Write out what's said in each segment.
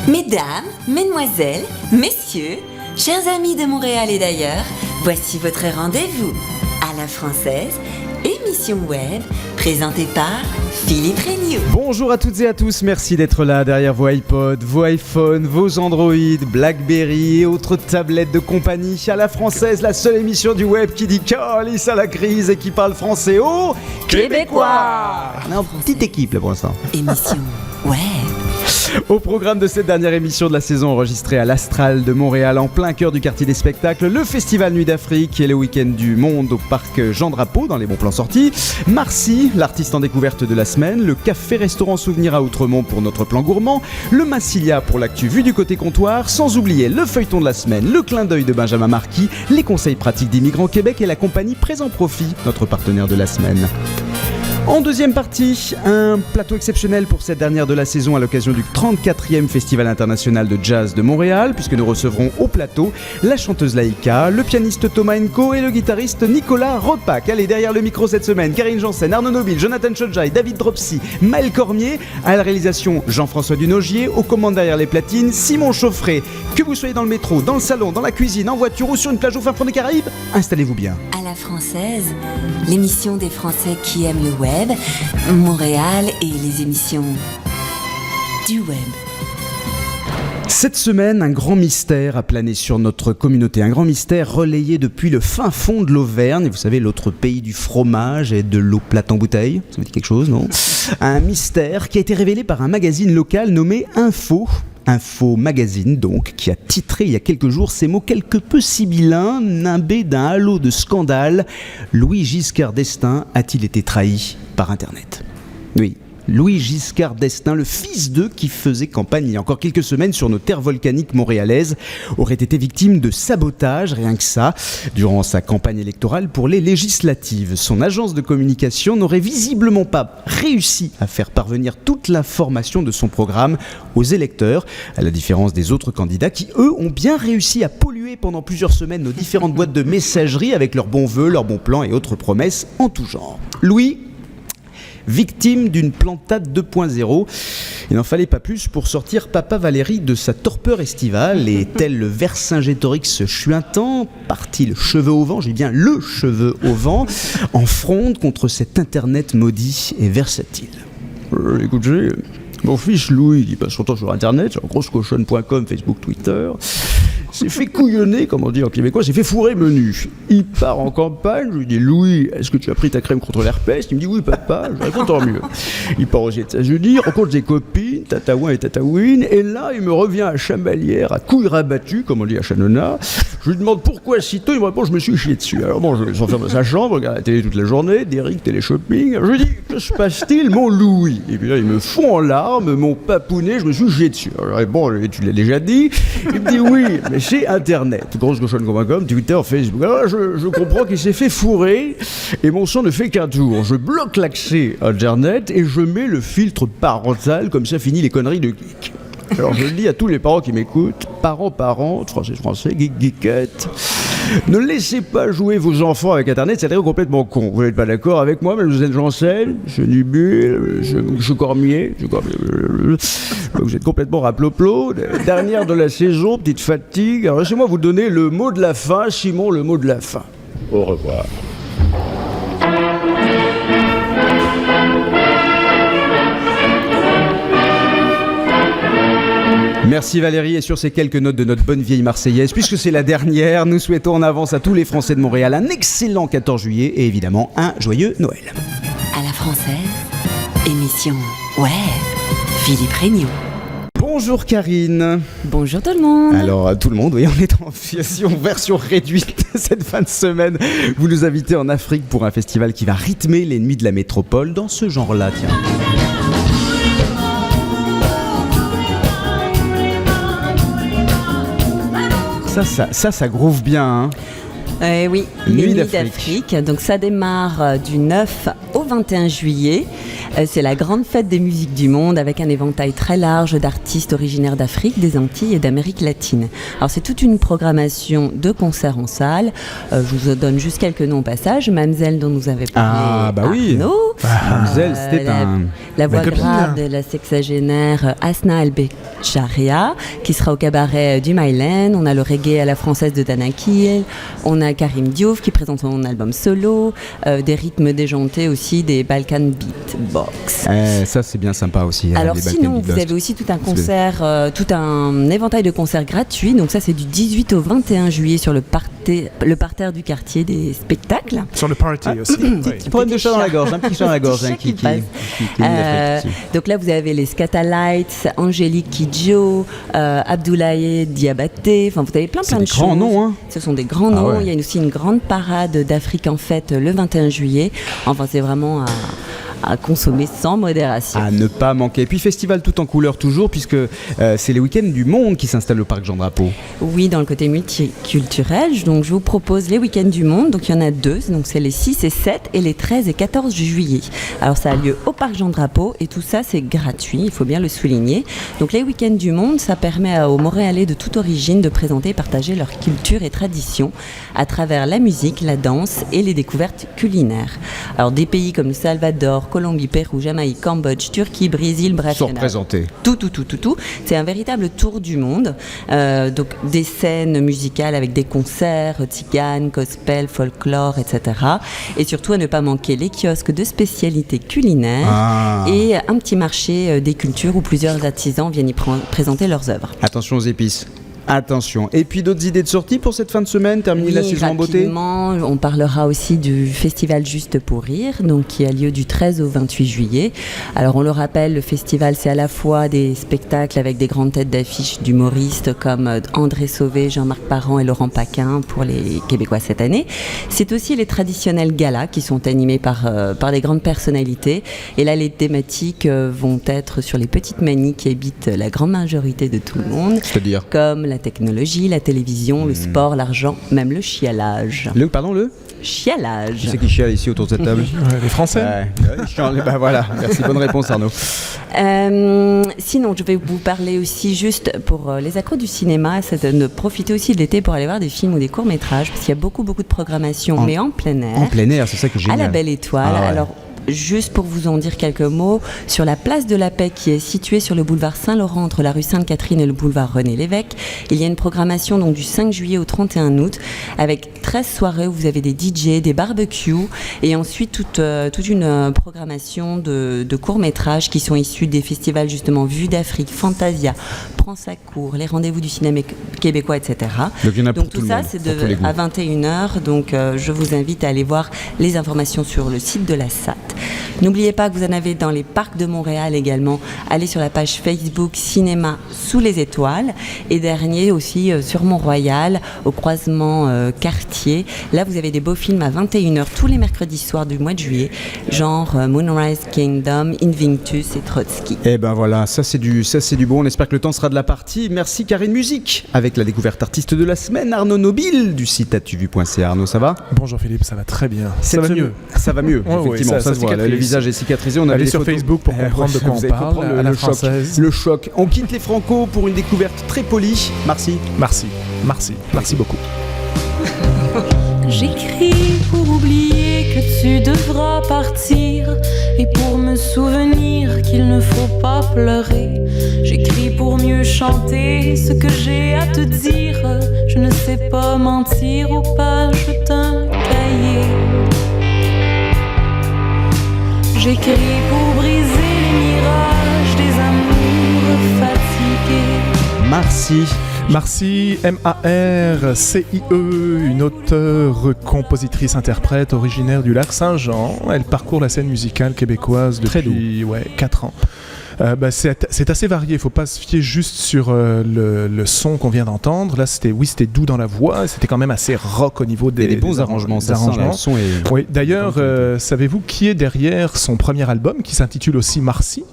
Mesdames, mesdemoiselles, messieurs, chers amis de Montréal et d'ailleurs, voici votre rendez-vous à la française, émission web présentée par Philippe Regnault. Bonjour à toutes et à tous, merci d'être là derrière vos iPods, vos iPhones, vos Android, Blackberry et autres tablettes de compagnie. À la française, la seule émission du web qui dit calice à la crise et qui parle français aux Québécois. On est en petite équipe là pour l'instant. Émission web. Au programme de cette dernière émission de la saison enregistrée à l'Astral de Montréal, en plein cœur du quartier des spectacles, le Festival Nuit d'Afrique et le week-end du monde au parc Jean Drapeau dans les bons plans sortis, Marcy, l'artiste en découverte de la semaine, le café-restaurant Souvenir à Outremont pour notre plan gourmand, le Massilia pour l'actu vue du côté comptoir, sans oublier le feuilleton de la semaine, le clin d'œil de Benjamin Marquis, les conseils pratiques d'Immigrants Québec et la compagnie Présent Profit, notre partenaire de la semaine. En deuxième partie, un plateau exceptionnel pour cette dernière de la saison à l'occasion du 34e Festival international de jazz de Montréal, puisque nous recevrons au plateau la chanteuse Laïka, le pianiste Thomas Enko et le guitariste Nicolas Rothbach. Allez, derrière le micro cette semaine, Karine Janssen, Arnaud Nobile, Jonathan Chodjai, David Dropsy, Maël Cormier, à la réalisation Jean-François Dunogier, aux commandes derrière les platines, Simon Chauffret. Que vous soyez dans le métro, dans le salon, dans la cuisine, en voiture ou sur une plage au fin fond des Caraïbes, installez-vous bien. À la française, l'émission des Français qui aiment le web, Montréal et les émissions du web. Cette semaine, un grand mystère a plané sur notre communauté. Un grand mystère relayé depuis le fin fond de l'Auvergne. Vous savez, l'autre pays du fromage et de l'eau plate en bouteille. Ça vous dit quelque chose, non ? Un mystère qui a été révélé par un magazine local nommé Info Magazine, donc, qui a titré il y a quelques jours ces mots quelque peu sibyllins, nimbés d'un halo de scandale. Louis Giscard d'Estaing a-t-il été trahi par Internet ? Oui. Louis Giscard d'Estaing, le fils d'eux qui faisait campagne il y a encore quelques semaines sur nos terres volcaniques montréalaises, aurait été victime de sabotage, rien que ça, durant sa campagne électorale pour les législatives. Son agence de communication n'aurait visiblement pas réussi à faire parvenir toute l'information de son programme aux électeurs, à la différence des autres candidats qui, eux, ont bien réussi à polluer pendant plusieurs semaines nos différentes boîtes de messagerie avec leurs bons vœux, leurs bons plans et autres promesses en tout genre. Louis, victime d'une plantade 2.0. Il n'en fallait pas plus pour sortir Papa Valérie de sa torpeur estivale et tel le Vercingétorix chuintant, parti le cheveu au vent, j'ai bien le cheveu au vent, en fronde contre cet internet maudit et versatile. Écoutez, mon fils Louis, qui passe son temps sur internet, sur grossecochonne.com, Facebook, Twitter, s'est fait couillonner, comme on dit en québécois, s'est fait fourrer menu. Il part en campagne, je lui dis « Louis, est-ce que tu as pris ta crème contre l'herpès ?» Il me dit « Oui, papa. » Je réponds « Tant mieux. » Il part aux États-Unis, rencontre des copines, tataouin et tataouine, et là, il me revient à chamalière, à couilles rabattues, comme on dit à Chanona. Je lui demande pourquoi si tôt, il me répond « Je me suis chié dessus. » Alors bon, je s'enferme dans sa chambre, regarde la télé toute la journée, Derrick, télé-shopping. Je lui dis « Que se passe-t-il, mon Louis ?» Et puis là, il me fond en larmes, mon papounet, je me suis chié dessus. Alors je réponds « Tu l'as déjà dit ?» Il me dit « Oui, mais c'est Internet, grossecochonne.com, Twitter, Facebook. » Alors je comprends qu'il s'est fait fourrer et mon sang ne fait qu'un tour. Je bloque l'accès à Internet et je mets le filtre parental, comme ça finit les conneries de geek. Alors je le dis à tous les parents qui m'écoutent, parents, français, geekette, ne laissez pas jouer vos enfants avec Internet, c'est complètement con. Vous n'êtes pas d'accord avec moi, mademoiselle Janssen, je Nubile, je Cormier, vous êtes complètement raploplo. Dernière de la saison, petite fatigue. Alors laissez-moi vous donner le mot de la fin, Simon, le mot de la fin. Au revoir. Merci Valérie, et sur ces quelques notes de notre bonne vieille Marseillaise, puisque c'est la dernière, nous souhaitons en avance à tous les Français de Montréal un excellent 14 juillet et évidemment un joyeux Noël. À la française, émission web, Philippe Regnault. Bonjour Karine. Bonjour tout le monde. Alors tout le monde, oui, on est en version réduite cette fin de semaine. Vous nous invitez en Afrique pour un festival qui va rythmer les nuits de la métropole dans ce genre-là, tiens. Ça groove bien, hein. Oui, les Nuits d'Afrique. Donc ça démarre du 9 au 21 juillet C'est la grande fête des musiques du monde avec un éventail très large d'artistes originaires d'Afrique, des Antilles et d'Amérique latine. Alors c'est toute une programmation de concerts en salle. Je vous donne juste quelques noms au passage. Mamzelle dont nous avait parlé Arnaud. Mamzelle, c'était la voix grave de la sexagénaire Asna El-Becharia qui sera au cabaret du Myland. On a le reggae à la française de Dana Kiel. On a Karim Diouf qui présente son album solo. Des rythmes déjantés aussi, des Balkan Beatbox. Ça c'est bien sympa aussi. Alors sinon vous avez aussi tout un concert, tout un éventail de concerts gratuits. Donc ça c'est du 18 au 21 juillet sur le parterre du quartier des spectacles. Sur le party aussi. Petit problème de chat dans la gorge, un petit chat dans la gorge qui donc là vous avez les Scatalites, Angélique Kidjo, Abdoulaye Diabaté, enfin vous avez plein de choses. C'est des grands noms, hein. Ce sont des grands noms. Il y a aussi une grande parade d'Afrique en fête le 21 juillet. Enfin c'est vraiment à consommer sans modération. À ne pas manquer. Et puis festival tout en couleur toujours, puisque c'est les week-ends du monde qui s'installent au parc Jean Drapeau. Oui, dans le côté multiculturel. Donc je vous propose les week-ends du monde. Donc il y en a 2. Donc c'est les 6 et 7 et les 13 et 14 juillet. Alors ça a lieu au parc Jean Drapeau et tout ça c'est gratuit, il faut bien le souligner. Donc les week-ends du monde, ça permet aux Montréalais de toute origine de présenter et partager leur culture et tradition à travers la musique, la danse et les découvertes culinaires. Alors des pays comme le Salvador, Colombie, Pérou, Jamaïque, Cambodge, Turquie, Brésil, bref. Sont représentés. Tout. C'est un véritable tour du monde. Donc des scènes musicales avec des concerts, tziganes, gospel, folklore, etc. Et surtout à ne pas manquer les kiosques de spécialités culinaires et un petit marché des cultures où plusieurs artisans viennent y présenter leurs œuvres. Attention aux épices. Attention. Et puis d'autres idées de sortie pour cette fin de semaine, terminer la saison en beauté. On parlera aussi du festival Juste pour Rire, donc qui a lieu du 13 au 28 juillet. Alors on le rappelle, le festival c'est à la fois des spectacles avec des grandes têtes d'affiche d'humoristes comme André Sauvé, Jean-Marc Parent et Laurent Paquin pour les Québécois cette année. C'est aussi les traditionnels galas qui sont animés par des grandes personnalités. Et là les thématiques vont être sur les petites manies qui habitent la grande majorité de tout le monde. C'est-à-dire comme la technologie, la télévision, le sport, l'argent, même le chialage. Le Chialage. Qui c'est qui chiale ici autour de cette table? Les Français. Voilà, merci, bonne réponse Arnaud. Sinon, je vais vous parler aussi juste pour les accros du cinéma, c'est de profiter aussi de l'été pour aller voir des films ou des courts-métrages, parce qu'il y a beaucoup de programmation, mais en plein air. En plein air, c'est ça que j'ai. À la Belle Étoile. Alors, juste pour vous en dire quelques mots, sur la place de la Paix qui est située sur le boulevard Saint-Laurent entre la rue Sainte-Catherine et le boulevard René-Lévesque, il y a une programmation donc du 5 juillet au 31 août avec 13 soirées où vous avez des DJ, des barbecues et ensuite toute une programmation de courts-métrages qui sont issus des festivals justement Vue d'Afrique, Fantasia, Prends sa cour, les rendez-vous du cinéma québécois, etc. Donc tout ça c'est à 21h, donc je vous invite à aller voir les informations sur le site de la SAT. N'oubliez pas que vous en avez dans les parcs de Montréal également. Allez sur la page Facebook Cinéma sous les étoiles. Et dernier aussi sur Mont-Royal, au croisement Cartier. Là, vous avez des beaux films à 21h tous les mercredis soirs du mois de juillet, genre Moonrise Kingdom, Invictus et Trotsky. Et ben voilà, ça c'est du bon. On espère que le temps sera de la partie. Merci Karine Musique avec la découverte artiste de la semaine, Arnaud Nobile du site atuvu.ca. Arnaud, ça va? Bonjour Philippe, ça va très bien. Ça va mieux. Ça va mieux, effectivement. Ça se voit, le visage est cicatrisé. On allez sur Facebook pour comprendre de quoi on parle. À la française. Le choc. On quitte les Franco pour une découverte très polie. Merci beaucoup. J'écris pour oublier que tu devras partir et pour me souvenir qu'il ne faut pas pleurer. J'écris pour mieux chanter ce que j'ai à te dire. Je ne sais pas mentir aux pages d'un cahier. J'écris pour briser les mirages des amours fatigués. Marcie, M-A-R-C-I-E, une auteure, compositrice, interprète originaire du lac Saint-Jean. Elle parcourt la scène musicale québécoise depuis 4 ans. C'est assez varié, il ne faut pas se fier juste sur le son qu'on vient d'entendre. Là, c'était doux dans la voix, c'était quand même assez rock au niveau des bons arrangements. Oui, d'ailleurs, savez-vous qui est derrière son premier album qui s'intitule aussi Marcie?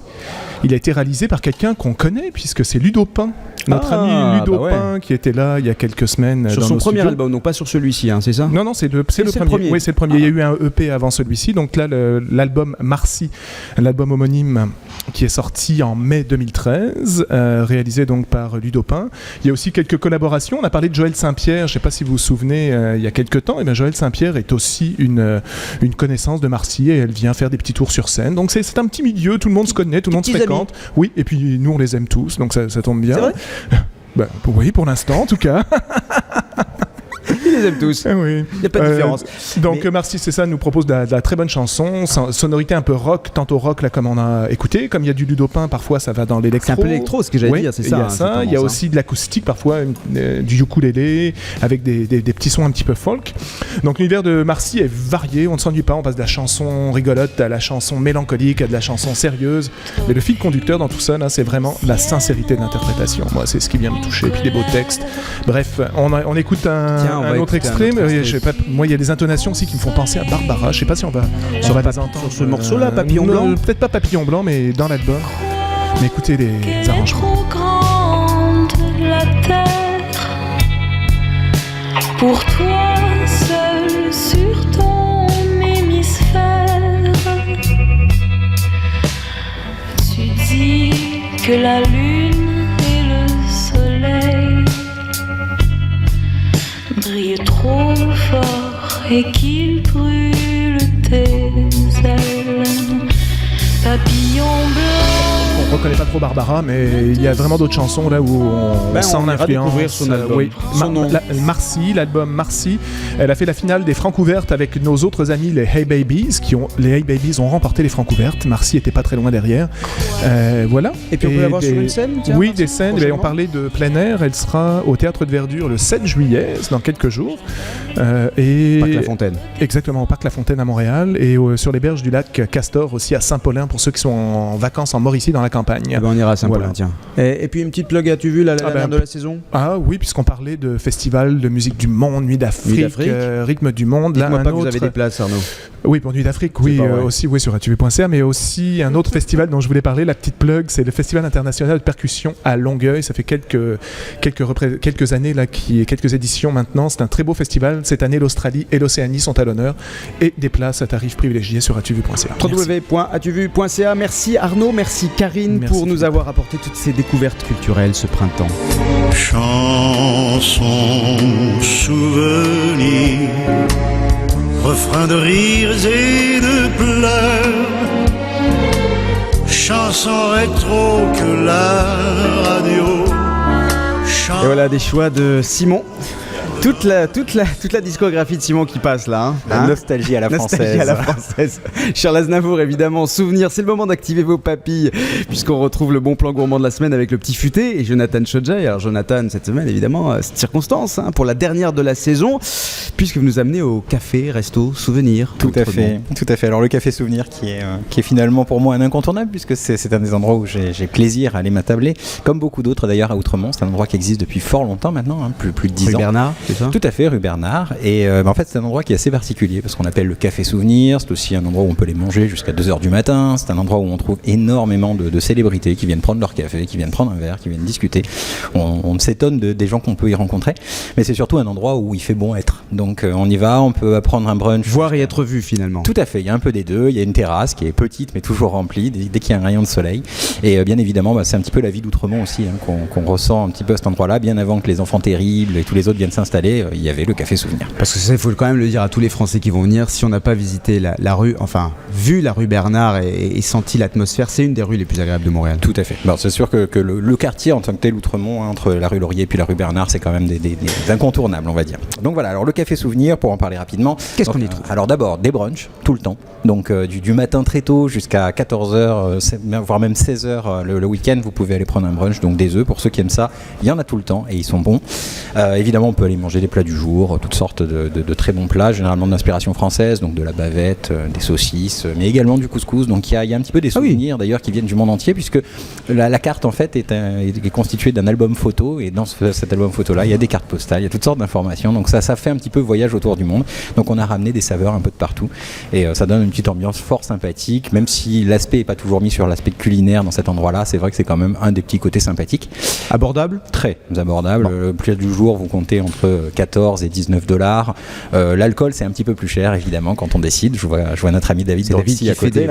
Il a été réalisé par quelqu'un qu'on connaît puisque c'est Ludo Pain. Notre ami Ludo Pin qui était là il y a quelques semaines sur dans son nos premier studios. album, donc pas sur celui-ci, c'est ça? Non, c'est le premier. Oui, c'est le premier. Il y a eu un EP avant celui-ci. Donc là, l'album Marcy, l'album homonyme qui est sorti en mai 2013, réalisé donc par Ludo Pin. Il y a aussi quelques collaborations. On a parlé de Joël Saint-Pierre. Je ne sais pas si vous vous souvenez, il y a quelques temps. Et bien, Joël Saint-Pierre est aussi une connaissance de Marcy et elle vient faire des petits tours sur scène. Donc c'est un petit milieu. Tout le monde se connaît, tout le monde se fréquente. Amis. Oui, et puis nous, on les aime tous. Donc ça tombe bien. C'est vrai? Oui, pour l'instant, en tout cas. Ils les aiment tous. Oui. Il n'y a pas de différence. Donc Marcy, c'est ça, nous propose de la très bonne chanson, sonorité un peu rock, tantôt rock là comme on a écouté, comme il y a du Ludo Pin, parfois ça va dans l'électro. C'est un peu l'électro, ce que j'allais dire, c'est ça. Il y a aussi de l'acoustique parfois, du ukulélé, avec des petits sons un petit peu folk. Donc l'univers de Marcy est varié, on ne s'ennuie pas, on passe de la chanson rigolote à la chanson mélancolique, à de la chanson sérieuse. Mais le fil conducteur dans tout ça, là, c'est vraiment la sincérité de l'interprétation. Moi, c'est ce qui vient me toucher, et puis des beaux textes. Bref, on écoute un autre extrait. Moi, il y a des intonations aussi qui me font penser à Barbara. Je sais pas si on va entendre sur ce morceau-là, Papillon Blanc. Peut-être pas Papillon Blanc, mais dans l'album. Mais écoutez les arrangements. Trop grande la terre pour toi seul sur ton hémisphère. Tu dis que la lune et le soleil brillent trop fort et qu'ils brûlent tes ailes. Papillon blanc. On reconnaît pas trop Barbara, mais il y a vraiment d'autres chansons là où on sent l'influence. Découvrir son album. Oui, Marcy, l'album Marcy. Elle a fait la finale des Francouvertes avec nos autres amis les Hey Babies, les Hey Babies ont remporté les Francouvertes. Marcy était pas très loin derrière. Voilà. Et puis on peut la voir sur une scène. Oui, des scènes. On parlait de plein air. Elle sera au Théâtre de Verdure le 7 juillet, dans quelques jours. Et Parc La Fontaine. Exactement, au Parc La Fontaine à Montréal et sur les berges du lac Castor aussi à Saint-Paulin pour ceux qui sont en vacances en Mauricie dans la campagne. On ira à Saint-Paulin, tiens. Et puis une petite plug, as-tu vu la dernière de la saison? Ah oui, puisqu'on parlait de festival de musique du monde, Nuit d'Afrique, rythme du monde. Dites-moi pas que vous avez des places, Arnaud. Oui, pour Nuit d'Afrique, oui, aussi sur atv.ca, mais aussi un autre festival dont je voulais parler, la petite plug, c'est le Festival international de percussion à Longueuil. Ça fait quelques années là, quelques éditions maintenant. C'est un très beau festival. Cette année, l'Australie et l'Océanie sont à l'honneur et des places à tarifs privilégiés sur atv.ca. www.atv.ca. Merci Arnaud, merci Karine pour nous avoir apporté toutes ces découvertes culturelles ce printemps. Chanson, souvenir, refrain de rires et de pleurs, chanson rétro que la radio chante. Et voilà des choix de Simon. Toute la discographie de Simon qui passe là. La nostalgie à la française. Charles Aznavour, évidemment, souvenir. C'est le moment d'activer vos papilles, puisqu'on retrouve le bon plan gourmand de la semaine avec le petit futé et Jonathan Chodjay. Alors, Jonathan, cette semaine, évidemment, c'est circonstance pour la dernière de la saison, puisque vous nous amenez au café, resto, souvenir. Tout à fait. Alors, le café souvenir qui est finalement pour moi un incontournable, puisque c'est un des endroits où j'ai plaisir à aller m'attabler, comme beaucoup d'autres d'ailleurs à Outremont. C'est un endroit qui existe depuis fort longtemps maintenant, plus de 10 ans. Rue Bernard. Tout à fait, rue Bernard. Et en fait, c'est un endroit qui est assez particulier parce qu'on appelle le café souvenir. C'est aussi un endroit où on peut les manger jusqu'à 2h du matin. C'est un endroit où on trouve énormément de célébrités qui viennent prendre leur café, qui viennent prendre un verre, qui viennent discuter. On s'étonne des gens qu'on peut y rencontrer. Mais c'est surtout un endroit où il fait bon être. Donc on y va, on peut prendre un brunch. Voir et être vu finalement. Tout à fait, il y a un peu des deux. Il y a une terrasse qui est petite mais toujours remplie dès qu'il y a un rayon de soleil. Et bien évidemment, c'est un petit peu la vie d'Outremont aussi qu'on ressent un petit peu à cet endroit-là. Bien avant que les enfants terribles et tous les autres viennent s'installer, il y avait le café souvenir. Parce que ça, il faut quand même le dire à tous les Français qui vont venir, si on n'a pas visité la rue, enfin vu la rue Bernard et senti l'atmosphère, c'est une des rues les plus agréables de Montréal. Tout à fait. Bon, c'est sûr que le quartier en tant que tel, Outremont, entre la rue Laurier et puis la rue Bernard, c'est quand même des incontournables, on va dire. Donc voilà, alors le café souvenir, pour en parler rapidement. Qu'est-ce qu'on y trouve ? Alors d'abord, des brunchs, tout le temps. Donc du matin très tôt jusqu'à 14h, voire même 16h le week-end, vous pouvez aller prendre un brunch, donc des œufs. Pour ceux qui aiment ça, il y en a tout le temps et ils sont bons. Évidemment, on peut aller manger manger des plats du jour, toutes sortes de très bons plats, généralement d'inspiration française, donc de la bavette, des saucisses, mais également du couscous. Donc il y a un petit peu des souvenirs d'ailleurs qui viennent du monde entier, puisque la carte en fait est constituée d'un album photo, et dans cet album photo là il y a des cartes postales, il y a toutes sortes d'informations, donc ça fait un petit peu voyage autour du monde. Donc on a ramené des saveurs un peu de partout, et ça donne une petite ambiance fort sympathique, même si l'aspect n'est pas toujours mis sur l'aspect culinaire dans cet endroit là. C'est vrai que c'est quand même un des petits côtés sympathiques. Abordable ? Très abordable. Le prix du jour, vous comptez entre 14 et 19 $. L'alcool, c'est un petit peu plus cher, évidemment, quand on décide. Je vois notre ami David Dorcy à côté.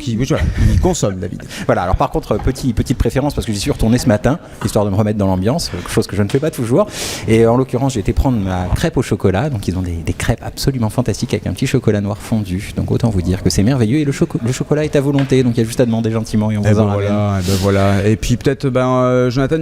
Il consomme, David. Voilà, alors par contre, petite préférence, parce que j'y suis retourné ce matin, histoire de me remettre dans l'ambiance, chose que je ne fais pas toujours. Et en l'occurrence, j'ai été prendre ma crêpe au chocolat. Donc, ils ont des crêpes absolument fantastiques avec un petit chocolat noir fondu. Donc, autant vous dire que c'est merveilleux. Et le chocolat est à volonté. Donc, il y a juste à demander gentiment et on vous en ramène. Voilà. Et puis, peut-être, Jonathan,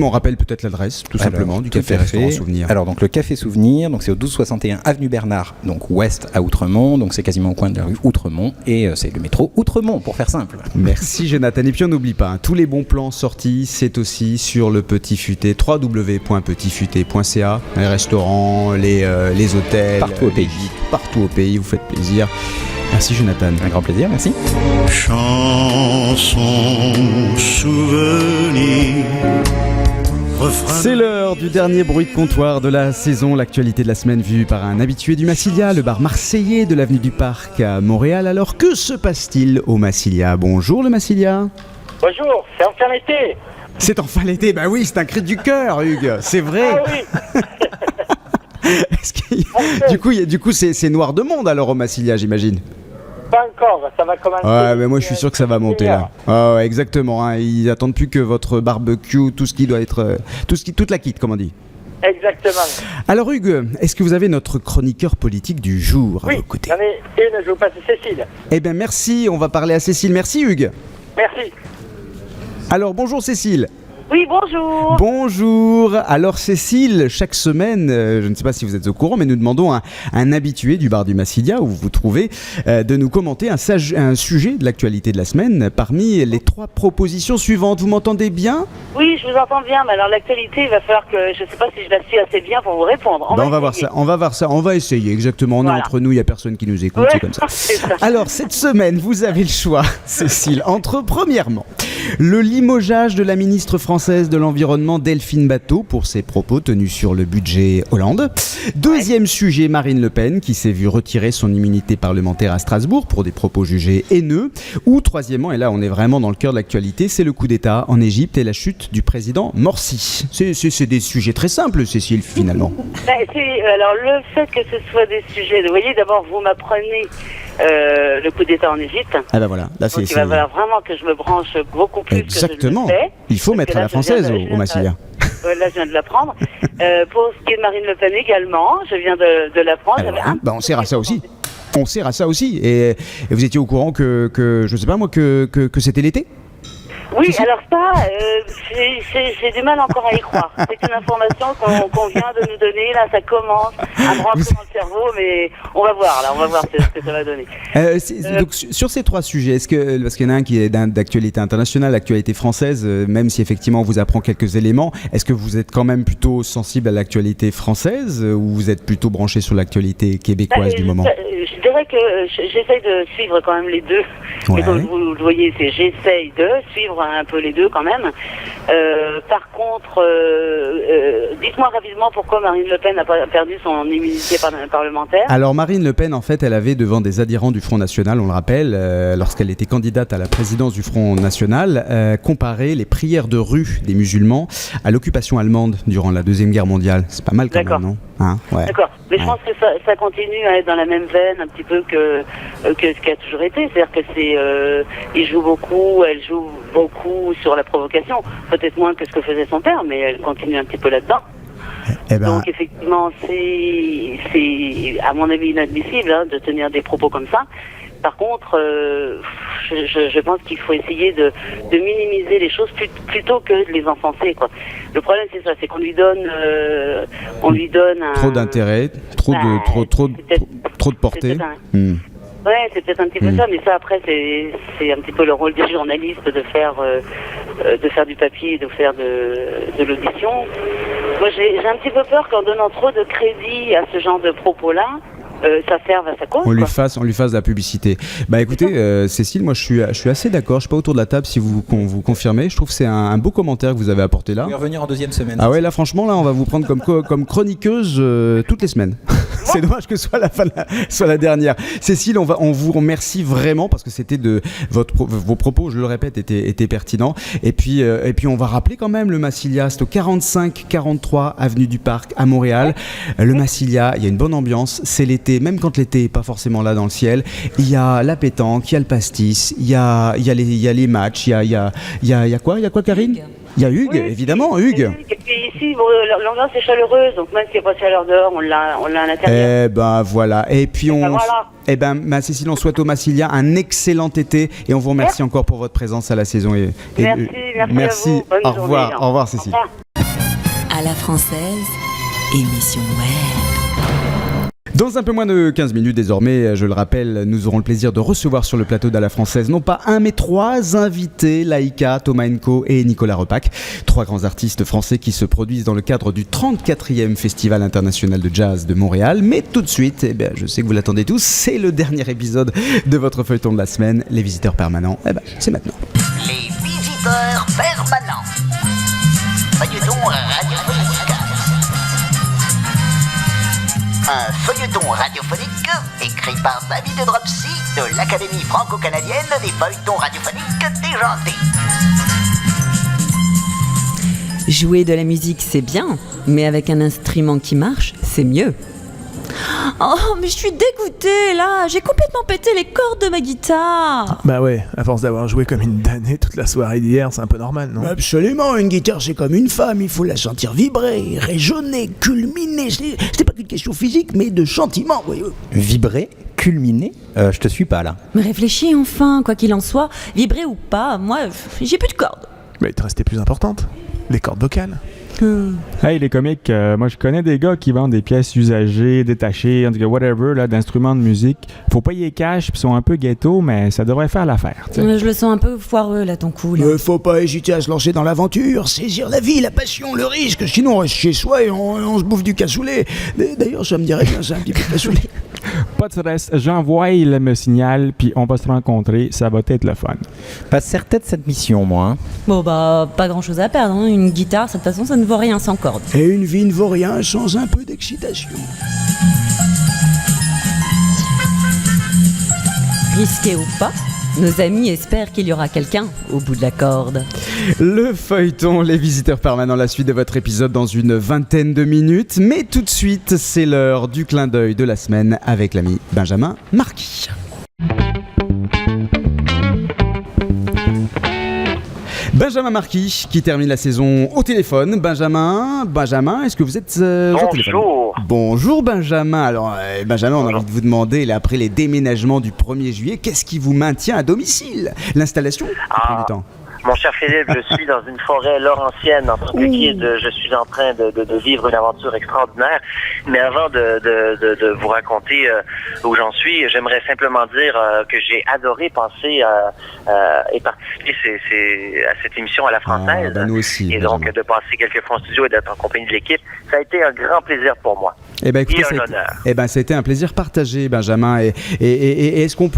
on rappelle peut-être l'adresse, tout simplement, du café restaurant Souvenir. Alors, donc, le Café Souvenir, donc c'est au 1261 avenue Bernard, donc ouest à Outremont. Donc, c'est quasiment au coin de la rue Outremont. Et c'est le métro Outremont, pour faire simple. Merci, Jonathan. Et puis, on n'oublie pas, tous les bons plans sortis, c'est aussi sur le Petit Futé, www.petitfuté.ca. Les restaurants, les hôtels, partout au pays. Partout au pays, vous faites plaisir. Merci, Jonathan. Un grand plaisir, merci. Chanson, souvenir. C'est l'heure du dernier bruit de comptoir de la saison. L'actualité de la semaine vue par un habitué du Massilia, le bar marseillais de l'avenue du Parc à Montréal. Alors, que se passe-t-il au Massilia ? Bonjour, le Massilia. Bonjour, c'est enfin l'été. C'est enfin l'été, bah oui, c'est un cri du cœur, Hugues, c'est vrai. Ah oui. Du coup, c'est noir de monde alors au Massilia, j'imagine. Pas encore, ça va commencer. Ouais, mais moi je suis sûr que ça va monter là. Ah ouais, exactement, hein. Ils attendent plus que votre barbecue, tout ce qui doit être, toute la kit, comme on dit. Exactement. Alors Hugues, est-ce que vous avez notre chroniqueur politique du jour à vos côtés ? Oui, j'en ai une, je vous passe Cécile. Eh bien merci, on va parler à Cécile. Merci Hugues. Merci. Alors bonjour Cécile. Oui, bonjour. Bonjour. Alors Cécile, chaque semaine, je ne sais pas si vous êtes au courant, mais nous demandons à un habitué du bar du Massilia, où vous vous trouvez, de nous commenter un sujet de l'actualité de la semaine parmi les 3 propositions suivantes. Vous m'entendez bien ? Oui, je vous entends bien, mais alors l'actualité, il va falloir que, je ne sais pas si je la suis assez bien pour vous répondre. On va voir ça, on va essayer, exactement. On est entre nous, il n'y a personne qui nous écoute, c'est comme ça. C'est ça. Alors cette semaine, vous avez le choix, Cécile, entre premièrement, le limogeage de la ministre française de l'Environnement Delphine Batho pour ses propos tenus sur le budget Hollande. Deuxième sujet, Marine Le Pen qui s'est vue retirer son immunité parlementaire à Strasbourg pour des propos jugés haineux. Ou troisièmement, et là on est vraiment dans le cœur de l'actualité, c'est le coup d'État en Égypte et la chute du président Morsi. C'est des sujets très simples, Cécile, finalement. Alors le fait que ce soit des sujets, vous voyez, d'abord vous m'apprenez le coup d'État en Égypte. Ah ben voilà, là donc il va falloir vraiment que je me branche beaucoup plus. Exactement. Que je le fais. Il faut mettre à la française au Massilia. Là, je viens de l'apprendre. Pour ce qui est de Marine Le Pen également, je viens de l'apprendre. On sert à ça aussi. On sert à ça aussi. Et vous étiez au courant que je sais pas moi, que c'était l'été ? Oui, alors ça, j'ai du mal encore à y croire. C'est une information qu'on vient de nous donner. Là, ça commence à me rentrer dans le cerveau, mais on va voir ce que ça va donner. Donc, sur ces 3 sujets, parce qu'il y en a un qui est d'actualité internationale, l'actualité française, même si effectivement on vous apprend quelques éléments, est-ce que vous êtes quand même plutôt sensible à l'actualité française ou vous êtes plutôt branché sur l'actualité québécoise du moment ? Je dirais que j'essaye de suivre quand même les deux. Ouais. Et comme vous le voyez, j'essaye de suivre un peu les deux quand même. Par contre, dites-moi rapidement pourquoi Marine Le Pen a perdu son immunité parlementaire. Alors Marine Le Pen, en fait, elle avait devant des adhérents du Front National, on le rappelle, lorsqu'elle était candidate à la présidence du Front National, comparé les prières de rue des musulmans à l'occupation allemande durant la Deuxième Guerre mondiale. C'est pas mal quand même, non ? Ouais. D'accord, mais je pense que ça continue à être dans la même veine un petit peu que ce qui a toujours été, c'est-à-dire que elle joue beaucoup sur la provocation, peut-être moins que ce que faisait son père, mais elle continue un petit peu là-dedans. Donc effectivement, c'est à mon avis inadmissible de tenir des propos comme ça. Par contre, je pense qu'il faut essayer de minimiser les choses plutôt que de les enfoncer, quoi. Le problème c'est ça, c'est qu'on lui donne trop d'intérêt, trop de portée. Ouais, c'est peut-être un petit peu ça, mais ça après c'est un petit peu le rôle des journalistes de faire du papier, de faire de l'audition. Moi j'ai un petit peu peur qu'en donnant trop de crédit à ce genre de propos-là, ça serve à sa cause. On lui fasse de la publicité. Bah écoutez, Cécile, moi je suis assez d'accord. Je suis pas autour de la table si vous confirmez. Je trouve que c'est un beau commentaire que vous avez apporté là. Vous pouvez revenir en deuxième semaine. Ah ouais, là franchement, là on va vous prendre comme chroniqueuse toutes les semaines. C'est dommage que ce soit la dernière. Cécile, on vous remercie vraiment parce que c'était vos propos, je le répète, étaient pertinents. Et puis on va rappeler quand même le Massilia, c'est au 45-43 avenue du Parc à Montréal. Le Massilia, il y a une bonne ambiance. C'est l'été. Même quand l'été n'est pas forcément là dans le ciel, il y a la pétanque, il y a le pastis, il y a les matchs, il y a quoi Karine ? Il y a Hugues, évidemment, Hugues. Et puis ici, l'ambiance est chaleureuse, donc même s'il n'y a pas de chaleur dehors, on l'a à l'intérieur. Eh ben voilà. Et puis Cécile, on souhaite au Massilia un excellent été et on vous remercie encore pour votre présence à la saison. Merci à vous. Bonne au revoir, journée. au revoir Cécile. À la française, émission web. Dans un peu moins de 15 minutes désormais, je le rappelle, nous aurons le plaisir de recevoir sur le plateau d'À la française non pas un mais 3 invités, Laïka, Thomas Enko et Nicolas Repac, 3 grands artistes français qui se produisent dans le cadre du 34e Festival international de jazz de Montréal. Mais tout de suite, je sais que vous l'attendez tous, c'est le dernier épisode de votre feuilleton de la semaine, les visiteurs permanents. C'est maintenant. Les visiteurs permanents. Feuilleton radiophonique. Un feuilleton radiophonique écrit par David Dropsy de l'Académie franco-canadienne des feuilletons radiophoniques déjantés. Jouer de la musique, c'est bien, mais avec un instrument qui marche, c'est mieux. Oh, mais je suis dégoûtée, là. J'ai complètement pété les cordes de ma guitare. Bah ouais, à force d'avoir joué comme une damnée toute la soirée d'hier, c'est un peu normal, non ? Absolument, une guitare c'est comme une femme, il faut la sentir vibrer, résonner, culminer. C'est pas qu'une question physique, mais de sentiment, voyez. Vibrer, culminer, je te suis pas là. Mais réfléchis enfin, quoi qu'il en soit, vibrer ou pas, moi, j'ai plus de cordes. Mais il te restait plus importante, les cordes vocales. Hey les comiques, moi je connais des gars qui vendent des pièces usagées, détachées, en tout cas whatever, là, d'instruments de musique. Faut pas y cash, puis sont un peu ghetto, mais ça devrait faire l'affaire. Je le sens un peu foireux là, ton coup. Là. Faut pas hésiter à se lancer dans l'aventure, saisir la vie, la passion, le risque, sinon on reste chez soi et on se bouffe du cassoulet. D'ailleurs ça me dirait bien ça, un petit peu de cassoulet. Pas de stress, j'envoie le signal, puis on va se rencontrer, ça va être le fun. Pas certain de cette mission, moi. Hein. Bon pas grand chose à perdre, hein. Une guitare, de toute façon ça ne vaut rien sans corde. Et une vie ne vaut rien sans un peu d'excitation. Risqué ou pas, nos amis espèrent qu'il y aura quelqu'un au bout de la corde. Le feuilleton, les visiteurs permanents, la suite de votre épisode dans une vingtaine de minutes. Mais tout de suite, c'est l'heure du clin d'œil de la semaine avec l'ami Benjamin Marquis. Benjamin Marquis qui termine la saison au téléphone. Benjamin, est-ce que vous êtes au téléphone ? Bonjour Benjamin. Alors Benjamin, on a envie de vous demander, là, après les déménagements du 1er juillet, qu'est-ce qui vous maintient à domicile ? L'installation ? Du temps. Mon cher Philippe, je suis dans une forêt laurentienne. En tant que guide, je suis en train de vivre une aventure extraordinaire. Mais avant de vous raconter où j'en suis, j'aimerais simplement dire que j'ai adoré passer et participer à cette émission à la française. Nous aussi. Et donc, de passer quelques fois en studio et d'être en compagnie de l'équipe, ça a été un grand plaisir pour moi. Écoutez, ça a été un plaisir partagé, Benjamin. Et est-ce qu'on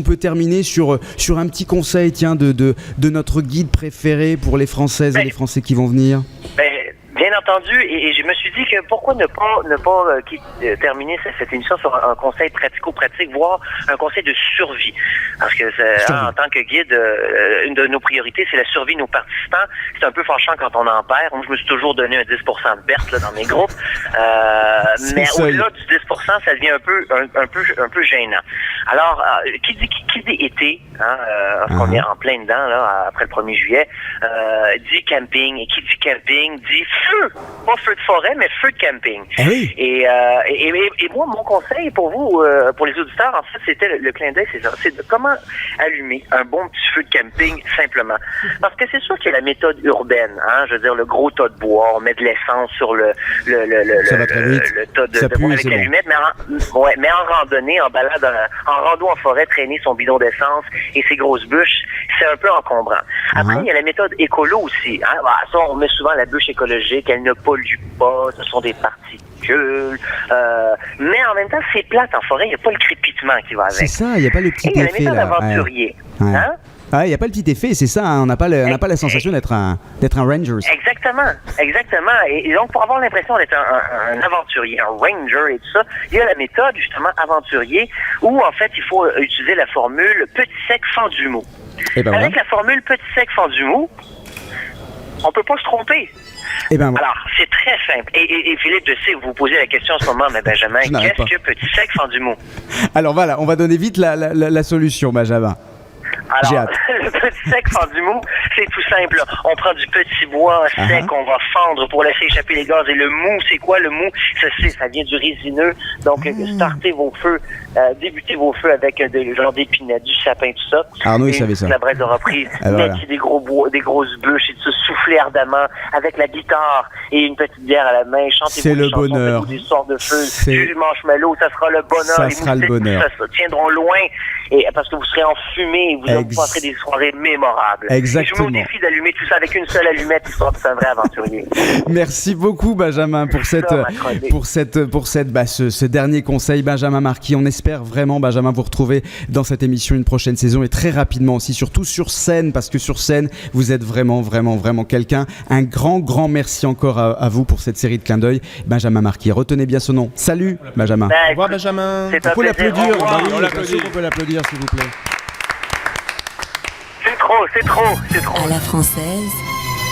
peut terminer sur un petit conseil, tiens, de notre guide préféré pour les Françaises et les Français qui vont venir? Bien entendu, et je me suis dit que pourquoi ne pas terminer cette émission sur un conseil pratico-pratique, voire un conseil de survie. Parce que en tant que guide, une de nos priorités, c'est la survie de nos participants. C'est un peu fâchant quand on en perd. Moi, je me suis toujours donné un 10% de perte là, dans mes groupes. Mais au-delà du 10%, ça devient un peu gênant. Alors, qui dit été, qu'on est en plein dedans, là, après le 1er juillet, dit camping. Et qui dit camping, dit feu pas feu de forêt, mais feu de camping. Oui. Et moi, mon conseil pour vous, pour les auditeurs, en fait, c'était le clin d'œil, c'est ça. C'est de comment allumer un bon petit feu de camping simplement. Parce que c'est sûr qu'il y a la méthode urbaine, hein. Je veux dire, le gros tas de bois, on met de l'essence sur le tas de bois avec l'allumette, mais en randonnée, en balade, en rando en forêt, traîner son bidon d'essence et ses grosses bûches, c'est un peu encombrant. Après, il y a la méthode écolo aussi. Hein. Ça, on met souvent la bûche écologique, elle ne pollue pas, ce sont des particules. Mais en même temps, c'est plate en forêt, il n'y a pas le crépitement qui va avec. C'est ça, il n'y a pas le petit effet. Il y a la méthode aventurier. Ouais. Hein? Ah, il n'y a pas le petit effet, c'est ça, hein, on n'a pas la sensation d'être un Ranger. Exactement. Et donc, pour avoir l'impression d'être un aventurier, un Ranger et tout ça, il y a la méthode, justement, aventurier, où, en fait, il faut utiliser la formule petit sec fendu mou. Avec la formule petit sec fendu mou, on peut pas se tromper. Alors, c'est très simple. Et Philippe, je sais que vous vous posez la question en ce moment, mais Benjamin, qu'est-ce que petit sec fendu mou? Alors voilà, on va donner vite la solution, Benjamin. Alors, le petit sec fendu mou, c'est tout simple. On prend du petit bois sec, on va fendre pour laisser échapper les gaz. Et le mou, c'est quoi le mou? Ça vient du résineux. Donc, startez vos feux, débutez vos feux avec des genres d'épinettes, du sapin, tout ça. Arnaud, il savait ça. La braise de reprise, mettez des gros bois, des grosses bûches et tout ça, soufflez ardemment avec la guitare et une petite bière à la main. Chantez-vous des chansons, faites-vous des sorts de feu, du marshmallow, ça sera le bonheur. Ça sera le bonheur. Ça tiendront loin parce que vous serez enfumé et vous passerez des soirées mémorables. Exactement. Et je vous mets au défi d'allumer tout ça avec une seule allumette, histoire de un vrai aventurier. Merci beaucoup, Benjamin, pour ce dernier conseil. Benjamin Marquis, on espère vraiment, Benjamin, vous retrouver dans cette émission une prochaine saison et très rapidement aussi, surtout sur scène, parce que sur scène, vous êtes vraiment quelqu'un. Un grand merci encore à vous pour cette série de clins d'œil. Benjamin Marquis, retenez bien ce nom. Salut, Benjamin. Au revoir, Benjamin. On peut l'applaudir. On peut l'applaudir, s'il vous plaît. C'est trop. À la française,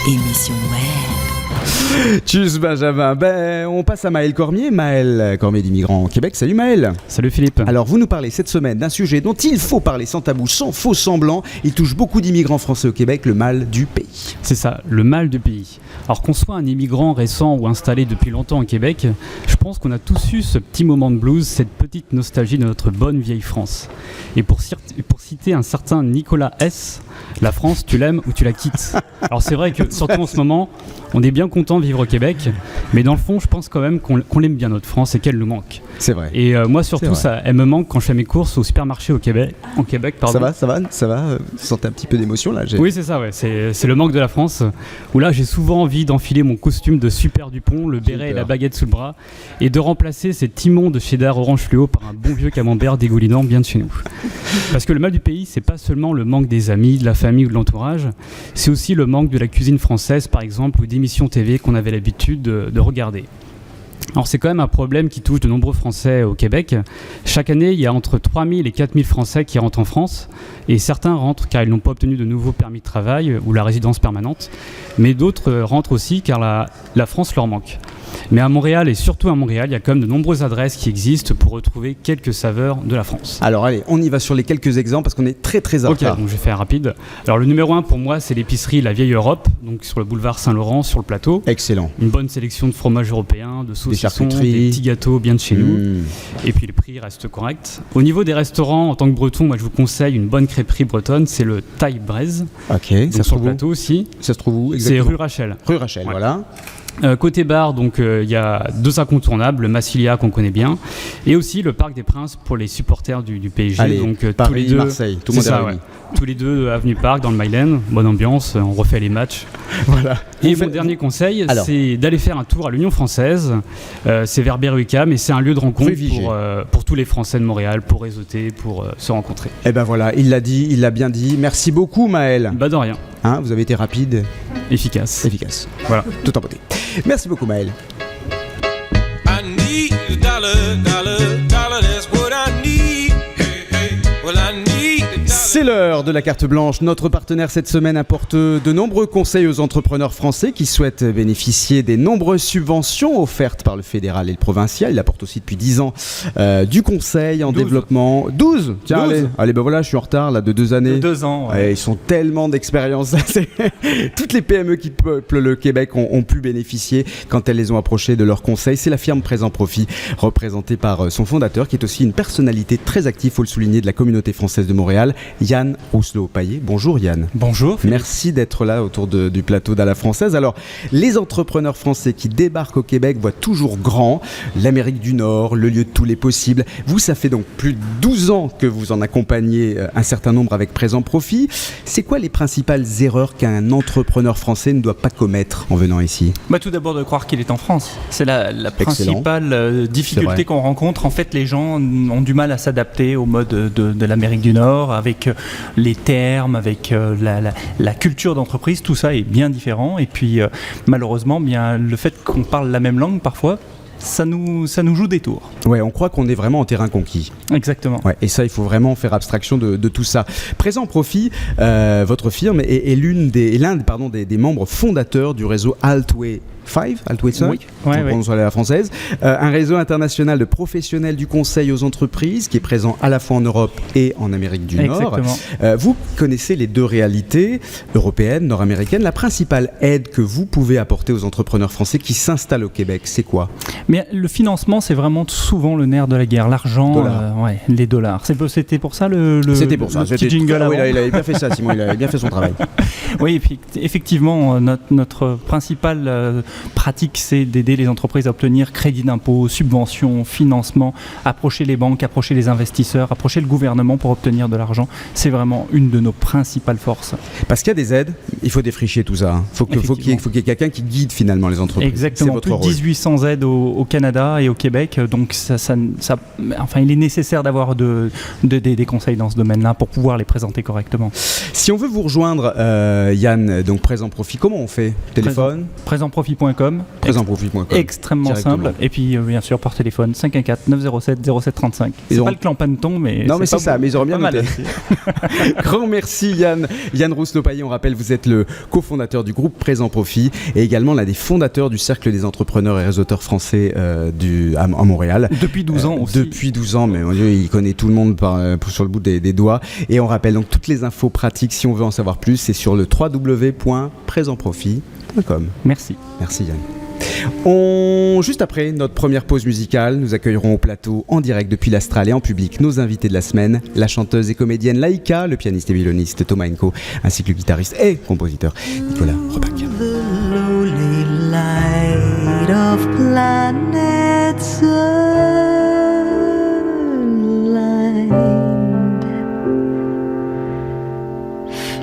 émission web. Tchuss, Benjamin. On passe à Maël Cormier. Maël Cormier d'Immigrants au Québec. Salut Maël. Salut Philippe. Alors vous nous parlez cette semaine d'un sujet dont il faut parler sans tabou, sans faux semblant. Il touche beaucoup d'immigrants français au Québec, le mal du pays. C'est ça, le mal du pays. Alors qu'on soit un immigrant récent ou installé depuis longtemps au Québec, je pense qu'on a tous eu ce petit moment de blues, cette petite nostalgie de notre bonne vieille France. Et pour citer un certain Nicolas S., la France, tu l'aimes ou tu la quittes. Alors c'est vrai que, surtout en ce moment, on est bien content de vivre au Québec, mais dans le fond, je pense quand même qu'on l'aime bien notre France et qu'elle nous manque. C'est vrai. Et moi surtout, elle me manque quand je fais mes courses au supermarché au Québec. Pardon. Ça va. Vous sentez un petit peu d'émotion là? Oui, c'est ça, ouais. C'est le manque de la France, où là j'ai souvent envie d'enfiler mon costume de Super Dupont, le béret et la baguette sous le bras, et de remplacer cet immonde cheddar orange fluo par un bon vieux camembert dégoulinant bien de chez nous. Parce que le mal du pays, c'est pas seulement le manque des amis, de la famille ou de l'entourage, c'est aussi le manque de la cuisine française, par exemple, ou d'émissions TV qu'on avait l'habitude de regarder. Alors c'est quand même un problème qui touche de nombreux Français au Québec. Chaque année, il y a entre 3000 et 4000 Français qui rentrent en France, et certains rentrent car ils n'ont pas obtenu de nouveau permis de travail ou la résidence permanente, mais d'autres rentrent aussi car la France leur manque. Mais à Montréal, et surtout à Montréal, il y a quand même de nombreuses adresses qui existent pour retrouver quelques saveurs de la France. Alors allez, on y va sur les quelques exemples parce qu'on est très en retard. Ok, donc je vais faire rapide. Alors le numéro 1 pour moi, c'est l'épicerie La Vieille Europe, donc sur le boulevard Saint-Laurent, sur le plateau. Excellent. Une bonne sélection de fromages européens, de saucissons, des charcuteries, petits gâteaux bien de chez nous. Et puis les prix restent corrects. Au niveau des restaurants, en tant que breton, moi je vous conseille une bonne crêperie bretonne, c'est le Thaï Braise. Ok, donc ça se sur trouve le plateau aussi. Ça se trouve où exactement? C'est rue Rachel. Rue Rachel, voilà. Côté bar, donc il y a deux incontournables, le Massilia qu'on connaît bien, et aussi le Parc des Princes pour les supporters du PSG. Allez, donc Paris, tous les deux, Marseille, tout le monde est réuni. Tous les deux avenue Parc dans le Mylène, bonne ambiance, on refait les matchs. Voilà. Et mon dernier conseil, c'est d'aller faire un tour à l'Union Française. C'est vers Berwick-Ham et c'est un lieu de rencontre pour tous les Français de Montréal, pour réseauter, pour se rencontrer. Et ben voilà, il l'a bien dit. Merci beaucoup Maël. Bah de rien. Hein, vous avez été rapide. Efficace. Voilà, tout en beauté. Merci beaucoup Maël. I need a dollar, that's what I need. Well, I need a dollar. C'est l'heure de la carte blanche. Notre partenaire cette semaine apporte de nombreux conseils aux entrepreneurs français qui souhaitent bénéficier des nombreuses subventions offertes par le fédéral et le provincial. Il apporte aussi depuis 10 ans du conseil en développement. 12 Tiens, 12. Allez, ben voilà, je suis en retard là de 2 années. De 2 ans. Ouais. Ouais, ils sont tellement d'expérience. Toutes les PME qui peuplent le Québec ont pu bénéficier quand elles les ont approchées de leurs conseils. C'est la firme Présent Profit, représentée par son fondateur, qui est aussi une personnalité très active, faut le souligner, de la communauté française de Montréal, Yann Rousselot-Paillet. Bonjour Yann. Bonjour. Merci d'être là autour du plateau d'À la Française. Alors, les entrepreneurs français qui débarquent au Québec voient toujours grand, l'Amérique du Nord, le lieu de tous les possibles. Vous, ça fait donc plus de 12 ans que vous en accompagnez un certain nombre avec Présent Profit. C'est quoi les principales erreurs qu'un entrepreneur français ne doit pas commettre en venant ici ? Tout d'abord de croire qu'il est en France. C'est la principale difficulté qu'on rencontre. En fait, les gens ont du mal à s'adapter au mode de l'Amérique du Nord, avec les termes, avec la culture d'entreprise. Tout ça est bien différent. Et puis, malheureusement, le fait qu'on parle la même langue, parfois, ça nous joue des tours. Ouais, on croit qu'on est vraiment en terrain conquis. Exactement. Ouais, et ça, il faut vraiment faire abstraction de tout ça. Présent Profit, votre firme est l'un des membres fondateurs du réseau Altway 5, oui. On à la française, un réseau international de professionnels du conseil aux entreprises qui est présent à la fois en Europe et en Amérique du Nord. Vous connaissez les deux réalités, européennes, nord-américaines. La principale aide que vous pouvez apporter aux entrepreneurs français qui s'installent au Québec, c'est quoi ? Mais le financement, c'est vraiment souvent le nerf de la guerre. L'argent, les dollars. C'était pour ça le petit jingle. Oui, il avait bien fait ça, Simon, il avait bien fait son travail. Oui, et puis, effectivement, notre principale pratique, c'est d'aider les entreprises à obtenir crédit d'impôt, subventions, financement, approcher les banques, approcher les investisseurs, approcher le gouvernement pour obtenir de l'argent. C'est vraiment une de nos principales forces. Parce qu'il y a des aides, il faut défricher tout ça. Il faut qu'il y ait quelqu'un qui guide finalement les entreprises. Exactement, plus de 1800 aides au Canada et au Québec, donc il est nécessaire d'avoir des conseils dans ce domaine-là pour pouvoir les présenter correctement. Si on veut vous rejoindre, Yann, donc Présent Profit, comment on fait ? Téléphone ? Présentprofit.com. Présentprofit.com. Extrêmement simple. Et puis, bien sûr, par téléphone, 514-907-0735. C'est pas le clan Panton, mais. Non, mais c'est ça, mais ils auraient bien noté. Grand merci, Yann. Yann Rousselot-Paillet, on rappelle, vous êtes le cofondateur du groupe Présent Profit et également l'un des fondateurs du Cercle des entrepreneurs et réseauteurs français à Montréal. Depuis 12 ans aussi. Depuis 12 ans, mais mon Dieu, il connaît tout le monde sur le bout des doigts. Et on rappelle donc toutes les infos pratiques, si on veut en savoir plus, c'est sur le www.présentprofit.com. Merci. Merci Yann. Juste après notre première pause musicale, nous accueillerons au plateau en direct depuis l'Astral et en public nos invités de la semaine, la chanteuse et comédienne Laïka, le pianiste et violoniste Thomas Enko, ainsi que le guitariste et compositeur Nicolas Repac.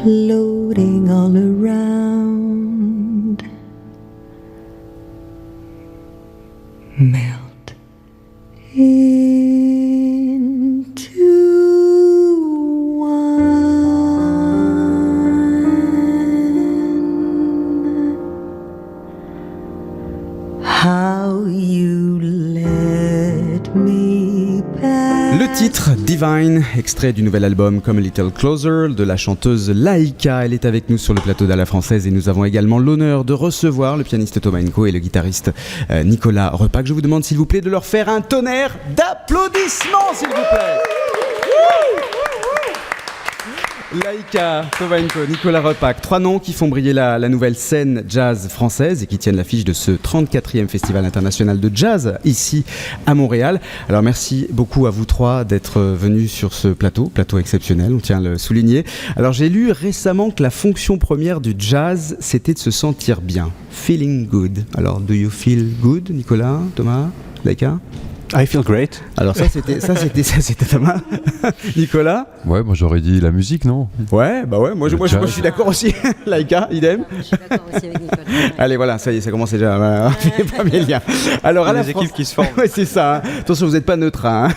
Floating all around, melt into one. How you let me pass. Le titre Divine, extrait du nouvel album Come a Little Closer de la chanteuse Laïka. Elle est avec nous sur le plateau d'À la Française et nous avons également l'honneur de recevoir le pianiste Thomas Enko et le guitariste Nicolas Repac. Je vous demande s'il vous plaît de leur faire un tonnerre d'applaudissements, s'il vous plaît. Laïka, Thomas Enko, Nicolas Repac, 3 noms qui font briller la nouvelle scène jazz française et qui tiennent l'affiche de ce 34e Festival international de jazz ici à Montréal. Alors merci beaucoup à vous 3 d'être venus sur ce plateau exceptionnel, on tient à le souligner. Alors j'ai lu récemment que la fonction première du jazz, c'était de se sentir bien, feeling good. Alors do you feel good, Nicolas, Thomas, Laïka ? I feel great. Alors ça c'était Thomas. Nicolas ? Ouais, moi j'aurais dit la musique, non ? Ouais, moi je suis d'accord aussi. Laïka, idem. Je suis d'accord aussi avec Nicolas. Allez, voilà, ça y est, ça commence déjà les premiers liens. Alors à la équipes qui se forment. Ouais, c'est ça. Hein. Attention, vous n'êtes pas neutre, hein.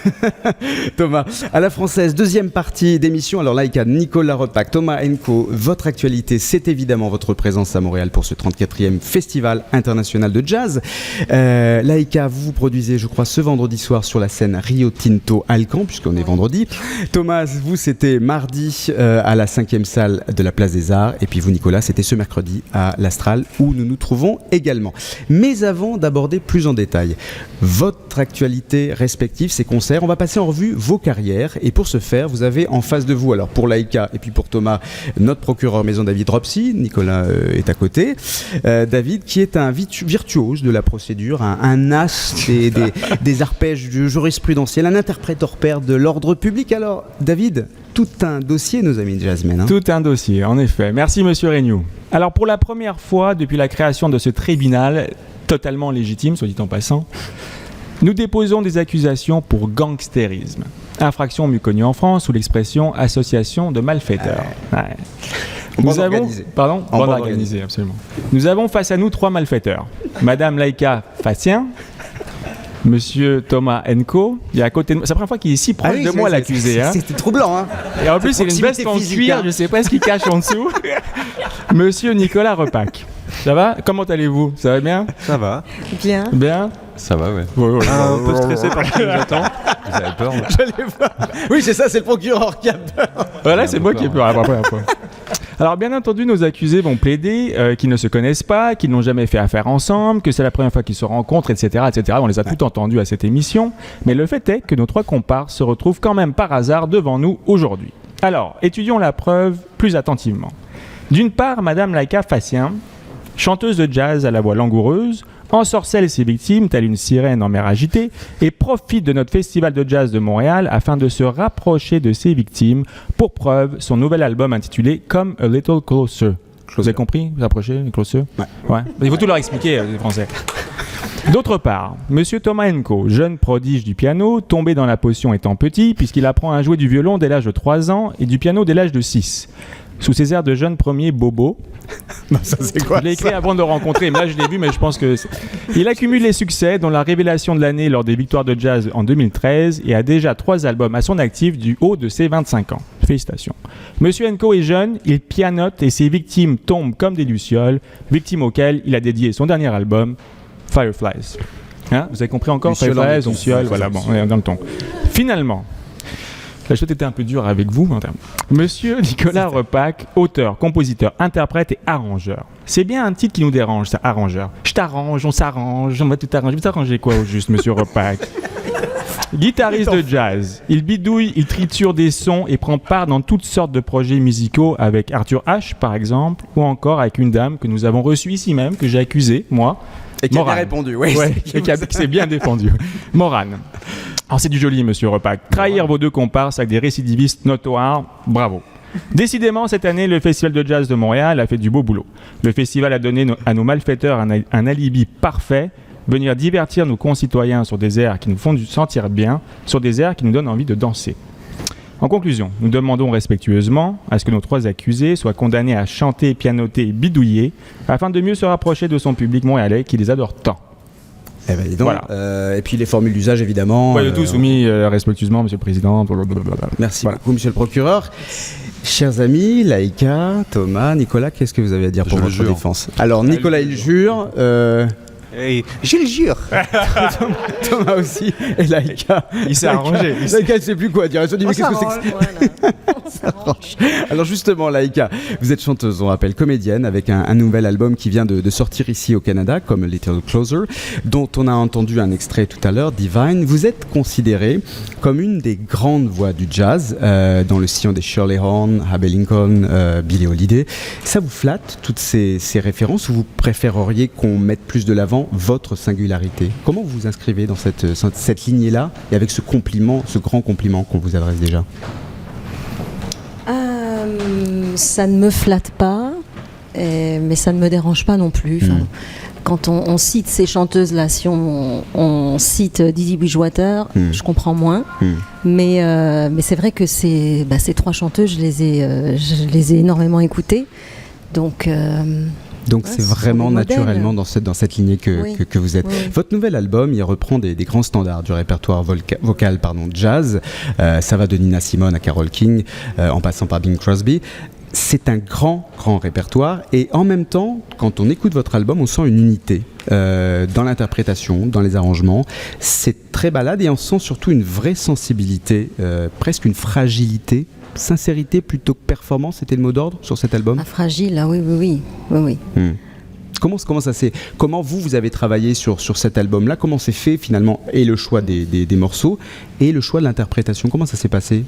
Thomas. À la Française, deuxième partie d'émission. Alors Laïka, Nicolas Repac, Thomas Enko, votre actualité, c'est évidemment votre présence à Montréal pour ce 34e Festival international de jazz. Laïka, vous produisez, je crois, ce vendredi vendredi soir sur la scène Rio Tinto Alcan, puisqu'on est vendredi. Thomas, vous, c'était mardi à la 5e salle de la Place des Arts. Et puis vous, Nicolas, c'était ce mercredi à l'Astral, où nous nous trouvons également. Mais avant d'aborder plus en détail votre actualité respective, ces concerts, on va passer en revue vos carrières. Et pour ce faire, vous avez en face de vous, alors pour Laïka et puis pour Thomas, notre procureur maison David Ropsy. Nicolas est à côté. David, qui est un virtuose de la procédure, un as des arpèges jurisprudentiels, un interprète hors pair de l'ordre public. Alors, David, tout un dossier, nos amis de Jazzmen. Hein. Tout un dossier, en effet. Merci, monsieur Regnault. Alors, pour la première fois depuis la création de ce tribunal, totalement légitime, soit dit en passant, nous déposons des accusations pour gangstérisme. Infraction mieux connue en France sous l'expression association de malfaiteurs. Ouais. Nous avons, pardon, bande organisée, absolument. Nous avons face à nous 3 malfaiteurs. Madame Laïka Fassien, Monsieur Thomas Enco, il est à côté de moi. C'est la première fois qu'il est si proche de moi, l'accusé. C'était troublant, hein. Et en plus, il a une veste en cuir, je ne sais pas ce qu'il cache en dessous. Monsieur Nicolas Repac. Ça va? Comment allez-vous? Ça va bien? Ça va. Bien. Bien? Ça va, ouais. Un peu stressé par ce qui nous attend. Vous avez peur? Oui, c'est ça, c'est le procureur qui a peur. Voilà, c'est moi qui ai peur la première fois. Alors, bien entendu, nos accusés vont plaider qu'ils ne se connaissent pas, qu'ils n'ont jamais fait affaire ensemble, que c'est la première fois qu'ils se rencontrent, etc., etc. On les a tout entendus à cette émission. Mais le fait est que nos 3 comparses se retrouvent quand même par hasard devant nous aujourd'hui. Alors, étudions la preuve plus attentivement. D'une part, Madame Laïka Fassien, chanteuse de jazz à la voix langoureuse, ensorcelle ses victimes telle une sirène en mer agitée et profite de notre festival de jazz de Montréal afin de se rapprocher de ses victimes. Pour preuve, son nouvel album intitulé Come a Little Closer. Vous avez compris? Vous approchez? Closer? Ouais. Il faut tout leur expliquer, les Français. D'autre part, Monsieur Thomas Enco, jeune prodige du piano, tombé dans la potion étant petit, puisqu'il apprend à jouer du violon dès l'âge de 3 ans et du piano dès l'âge de 6. Sous ses airs de jeune premier bobo. Non, ça c'est quoi? Je l'ai écrit avant de le rencontrer, mais là je l'ai vu, mais je pense que... Il accumule les succès, dont la révélation de l'année lors des victoires de jazz en 2013, et a déjà 3 albums à son actif du haut de ses 25 ans. Félicitations. Monsieur Enco est jeune, il pianote et ses victimes tombent comme des lucioles, victimes auxquelles il a dédié son dernier album, Fireflies. Hein? Vous avez compris encore? Fireflies, lucioles, voilà, bon, on est dans le ton. Finalement... La chose était un peu dure avec vous. Monsieur Nicolas Repac, auteur, compositeur, interprète et arrangeur. C'est bien un titre qui nous dérange, ça, arrangeur. Je t'arrange, on s'arrange, on va tout arranger. Vous arrangez quoi au juste, monsieur Repac? Guitariste de jazz, il bidouille, il triture des sons et prend part dans toutes sortes de projets musicaux avec Arthur H, par exemple, ou encore avec une dame que nous avons reçue ici même, que j'ai accusée, moi. Et qui a bien répondu, oui. Ouais, et qui s'est bien défendu. Morane. Alors c'est du joli, monsieur Repac. Trahir vos 2 comparses avec des récidivistes notoires, bravo. Décidément, cette année, le Festival de Jazz de Montréal a fait du beau boulot. Le festival a donné à nos malfaiteurs un alibi parfait, venir divertir nos concitoyens sur des airs qui nous font sentir bien, sur des airs qui nous donnent envie de danser. En conclusion, nous demandons respectueusement à ce que nos 3 accusés soient condamnés à chanter, pianoter et bidouiller, afin de mieux se rapprocher de son public montréalais qui les adore tant. Eh ben, dis donc. Voilà. Et puis les formules d'usage, évidemment. Ouais, tout soumis respectueusement, monsieur le président. Merci beaucoup, monsieur le procureur. Chers amis, Laïka, Thomas, Nicolas, qu'est-ce que vous avez à dire pour votre défense? Alors, Nicolas, il jure. Hey, je le jure. Thomas aussi. Et Laïka. Il s'est arrangé. Laïka, il sait plus quoi dire. Elle se dit, mais qu'est-ce que c'est que Alors justement, Laïka, vous êtes chanteuse, on rappelle, comédienne, avec un nouvel album qui vient de sortir ici au Canada, comme Little Closer, dont on a entendu un extrait tout à l'heure, Divine. Vous êtes considérée comme une des grandes voix du jazz, dans le sillon des Shirley Horn, Abbey Lincoln, Billie Holiday. Ça vous flatte, toutes ces références, ou vous préféreriez qu'on mette plus de l'avant votre singularité? Comment vous vous inscrivez dans cette lignée-là, et avec ce compliment, ce grand compliment qu'on vous adresse déjà? Ça ne me flatte pas, mais ça ne me dérange pas non plus. Quand on cite ces chanteuses-là, si on cite Didi Bridgewater, je comprends moins. Mais c'est vrai que ces 3 chanteuses, je les ai énormément écoutées. Donc c'est vraiment naturellement dans cette lignée que vous êtes. Oui. Votre nouvel album, il reprend des grands standards du répertoire vocal jazz. Ça va de Nina Simone à Carole King, en passant par Bing Crosby. c'est un grand répertoire et en même temps, quand on écoute votre album, on sent une unité dans l'interprétation, dans les arrangements. C'est très balade et on sent surtout une vraie sensibilité, presque une fragilité, sincérité plutôt que performance. C'était le mot d'ordre sur cet album ? Fragile, ah oui. Comment ça s'est... Comment vous avez travaillé sur cet album-là ? Comment s'est fait finalement et le choix des morceaux et le choix de l'interprétation ? Comment ça s'est passé ?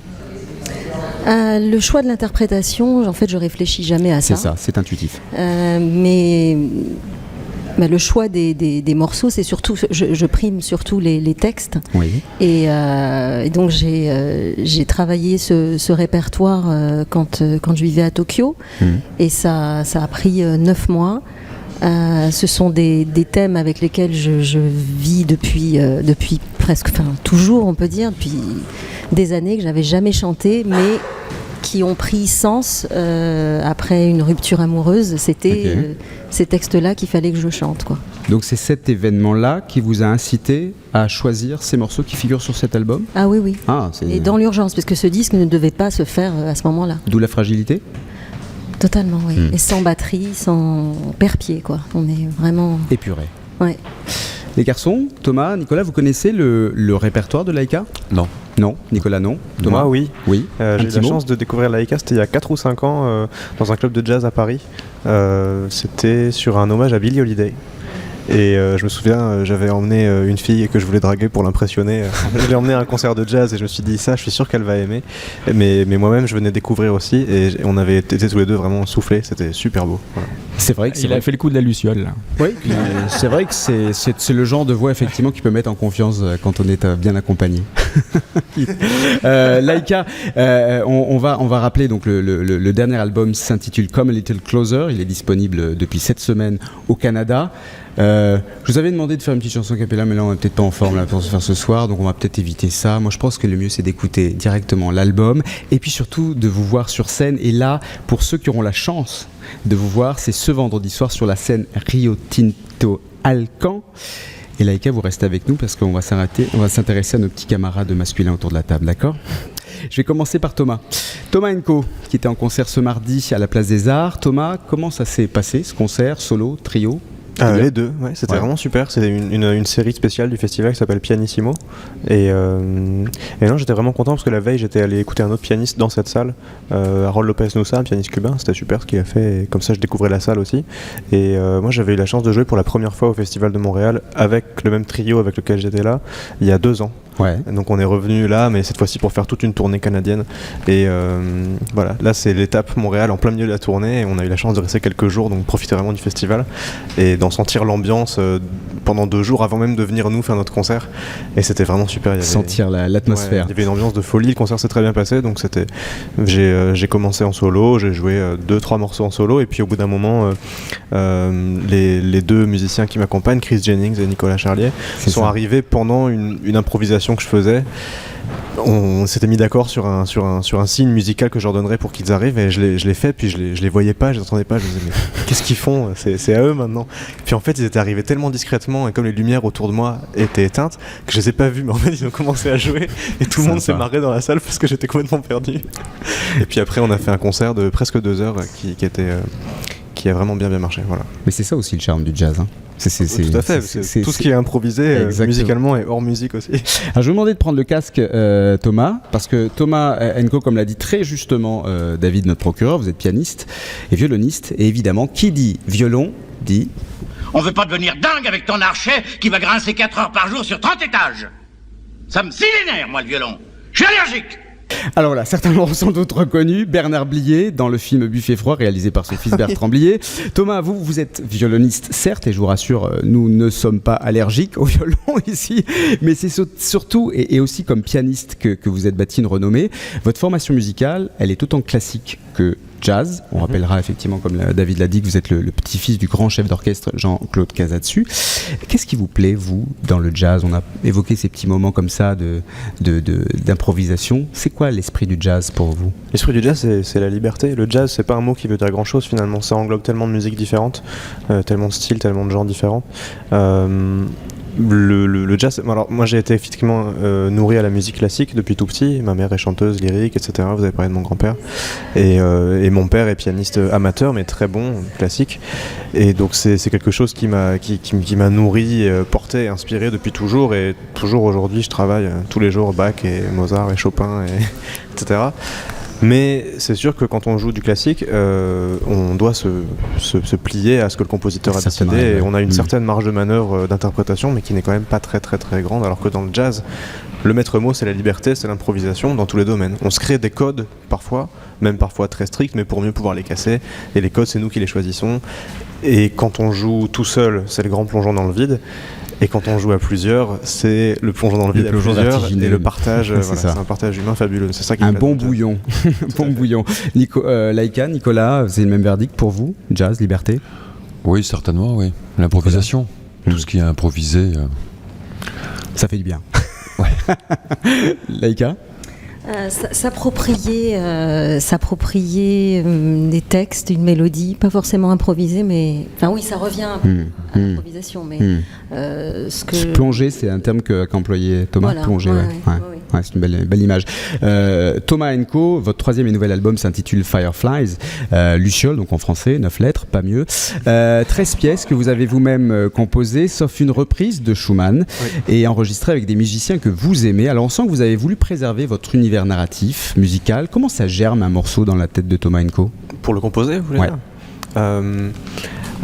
Le choix de l'interprétation, en fait, je réfléchis jamais à ça. C'est ça, c'est intuitif. Mais le choix des morceaux, c'est surtout, je prime surtout les textes. Oui. Et donc j'ai travaillé ce répertoire quand je vivais à Tokyo. Et ça a pris 9 mois. Ce sont des thèmes avec lesquels je vis depuis presque, toujours on peut dire, depuis des années que j'avais jamais chanté, mais qui ont pris sens après une rupture amoureuse. C'était ces textes-là qu'il fallait que je chante, quoi. Donc c'est cet événement-là qui vous a incité à choisir ces morceaux qui figurent sur cet album ? Ah oui. Et dans l'urgence, parce que ce disque ne devait pas se faire à ce moment-là. D'où la fragilité ? Totalement, oui. Et sans batterie, sans père-pied, quoi. On est vraiment... épuré. Ouais. Les garçons, Thomas, Nicolas, vous connaissez le répertoire de Laïka ? Non. Non, Nicolas, non. Thomas, moi, oui. Oui. J'ai eu la chance de découvrir Laïka, c'était il y a 4 ou 5 ans, dans un club de jazz à Paris. C'était sur un hommage à Billie Holiday. Et je me souviens, j'avais emmené une fille que je voulais draguer pour l'impressionner. Je l'ai emmenée à un concert de jazz et je me suis dit ça, je suis sûr qu'elle va aimer. Mais moi-même, je venais découvrir aussi et on avait été tous les deux vraiment soufflés. C'était super beau. Voilà. C'est vrai que il a fait le coup de la luciole. Là. Oui, c'est vrai que c'est le genre de voix effectivement qui peut mettre en confiance quand on est bien accompagné. Laïka, on va rappeler donc le dernier album s'intitule Come a Little Closer. Il est disponible depuis cette semaine au Canada. Je vous avais demandé de faire une petite chanson a cappella, mais là on est peut-être pas en forme là, pour se faire ce soir, donc on va peut-être éviter ça. Moi je pense que le mieux c'est d'écouter directement l'album et puis surtout de vous voir sur scène. Et là, pour ceux qui auront la chance de vous voir, c'est ce vendredi soir sur la scène Rio Tinto Alcan. Et Laïka, vous restez avec nous parce qu'on va s'intéresser à nos petits camarades masculins autour de la table, d'accord ? Je vais commencer par Thomas. Thomas Enko, qui était en concert ce mardi à la Place des Arts. Thomas, comment ça s'est passé ce concert, solo, trio ? Les deux, ouais, c'était vraiment super. C'était une série spéciale du festival qui s'appelle Pianissimo. Et non, j'étais vraiment content parce que la veille, j'étais allé écouter un autre pianiste dans cette salle, Harold Lopez Nussa, un pianiste cubain. C'était super ce qu'il a fait. Et comme ça, je découvrais la salle aussi. Et moi, j'avais eu la chance de jouer pour la première fois au Festival de Montréal avec le même trio avec lequel j'étais là il y a 2 ans. Ouais. Donc on est revenu là, mais cette fois-ci pour faire toute une tournée canadienne. Et voilà, là c'est l'étape Montréal en plein milieu de la tournée. Et on a eu la chance de rester quelques jours, donc profiter vraiment du festival et d'en sentir l'ambiance pendant 2 jours avant même de venir nous faire notre concert. Et c'était vraiment super. Sentir l'atmosphère. Ouais, il y avait une ambiance de folie. Le concert s'est très bien passé, donc c'était. J'ai commencé en solo, j'ai joué 2-3 morceaux en solo, et puis au bout d'un moment, les 2 musiciens qui m'accompagnent, Chris Jennings et Nicolas Charlier, sont arrivés pendant une improvisation que je faisais. On s'était mis d'accord sur un signe musical que je leur donnerais pour qu'ils arrivent, et je l'ai fait, puis je les voyais pas, je les entendais pas, je me disais mais qu'est-ce qu'ils font, c'est à eux maintenant. Puis en fait ils étaient arrivés tellement discrètement et comme les lumières autour de moi étaient éteintes que je les ai pas vus, mais en fait ils ont commencé à jouer et tout le monde s'est marré dans la salle parce que j'étais complètement perdu. Et puis après on a fait un concert de presque 2 heures qui a vraiment bien marché, voilà. Mais c'est ça aussi le charme du jazz, hein. Tout à fait, c'est tout ce qui est improvisé musicalement et hors musique aussi. Alors, je vais vous demander de prendre le casque, Thomas, parce que Thomas Enko, comme l'a dit très justement David, notre procureur, vous êtes pianiste et violoniste, et évidemment, qui dit violon, dit... On veut pas devenir dingue avec ton archet qui va grincer 4 heures par jour sur 30 étages. Ça me scie les nerfs, moi, le violon. Je suis allergique. Alors voilà, certains l'auront sans doute reconnu, Bernard Blier dans le film Buffet froid réalisé par son fils Bertrand Blier. Thomas, vous êtes violoniste certes, et je vous rassure, nous ne sommes pas allergiques au violon ici, mais c'est surtout et aussi comme pianiste que vous êtes bâti une renommée. Votre formation musicale, elle est autant classique que jazz. On rappellera effectivement, comme David l'a dit, que vous êtes le petit-fils du grand chef d'orchestre Jean-Claude Casatsu. Qu'est-ce qui vous plaît, vous, dans le jazz ? On a évoqué ces petits moments comme ça d'improvisation. C'est quoi l'esprit du jazz pour vous ? L'esprit du jazz, c'est la liberté. Le jazz, c'est pas un mot qui veut dire grand-chose finalement. Ça englobe tellement de musiques différentes, tellement de styles, tellement de genres différents. le jazz, alors moi j'ai été effectivement nourri à la musique classique depuis tout petit. Ma mère est chanteuse lyrique, etc. Vous avez parlé de mon grand-père. Et mon père est pianiste amateur, mais très bon, classique. Et donc c'est quelque chose qui m'a nourri, porté, inspiré depuis toujours. Et toujours aujourd'hui, je travaille tous les jours Bach et Mozart et Chopin, etc. Mais c'est sûr que quand on joue du classique, on doit se plier à ce que le compositeur a décidé, et on a une certaine marge de manœuvre d'interprétation, mais qui n'est quand même pas très très très grande, alors que dans le jazz, le maître mot c'est la liberté, c'est l'improvisation dans tous les domaines. On se crée des codes parfois, même parfois très stricts, mais pour mieux pouvoir les casser, et les codes c'est nous qui les choisissons. Et quand on joue tout seul, c'est le grand plongeon dans le vide. Et quand on joue à plusieurs, c'est le plongeon dans le vide à plusieurs et le partage. Voilà, c'est un partage humain fabuleux. C'est ça qui un bon bouillon. Bon bouillon. Laïka, Nicolas, c'est le même verdict pour vous? Jazz, liberté? Oui, certainement, oui. L'improvisation. Tout ce qui est improvisé. Ça fait du bien. Laïka? S'approprier des textes, une mélodie, pas forcément improviser, mais enfin oui, ça revient un peu à l'improvisation, mais ce que plonger, c'est un terme qu'employait Thomas. Voilà, plonger, ouais, c'est une belle image. Thomas & Co, votre troisième et nouvel album s'intitule Fireflies, Luciole, donc en français, 9 lettres, pas mieux. 13 pièces que vous avez vous-même composées, sauf une reprise de Schumann, et enregistrées avec des musiciens que vous aimez. Alors on sent que vous avez voulu préserver votre univers narratif, musical. Comment ça germe un morceau dans la tête de Thomas & Co? Pour le composer, vous voulez dire?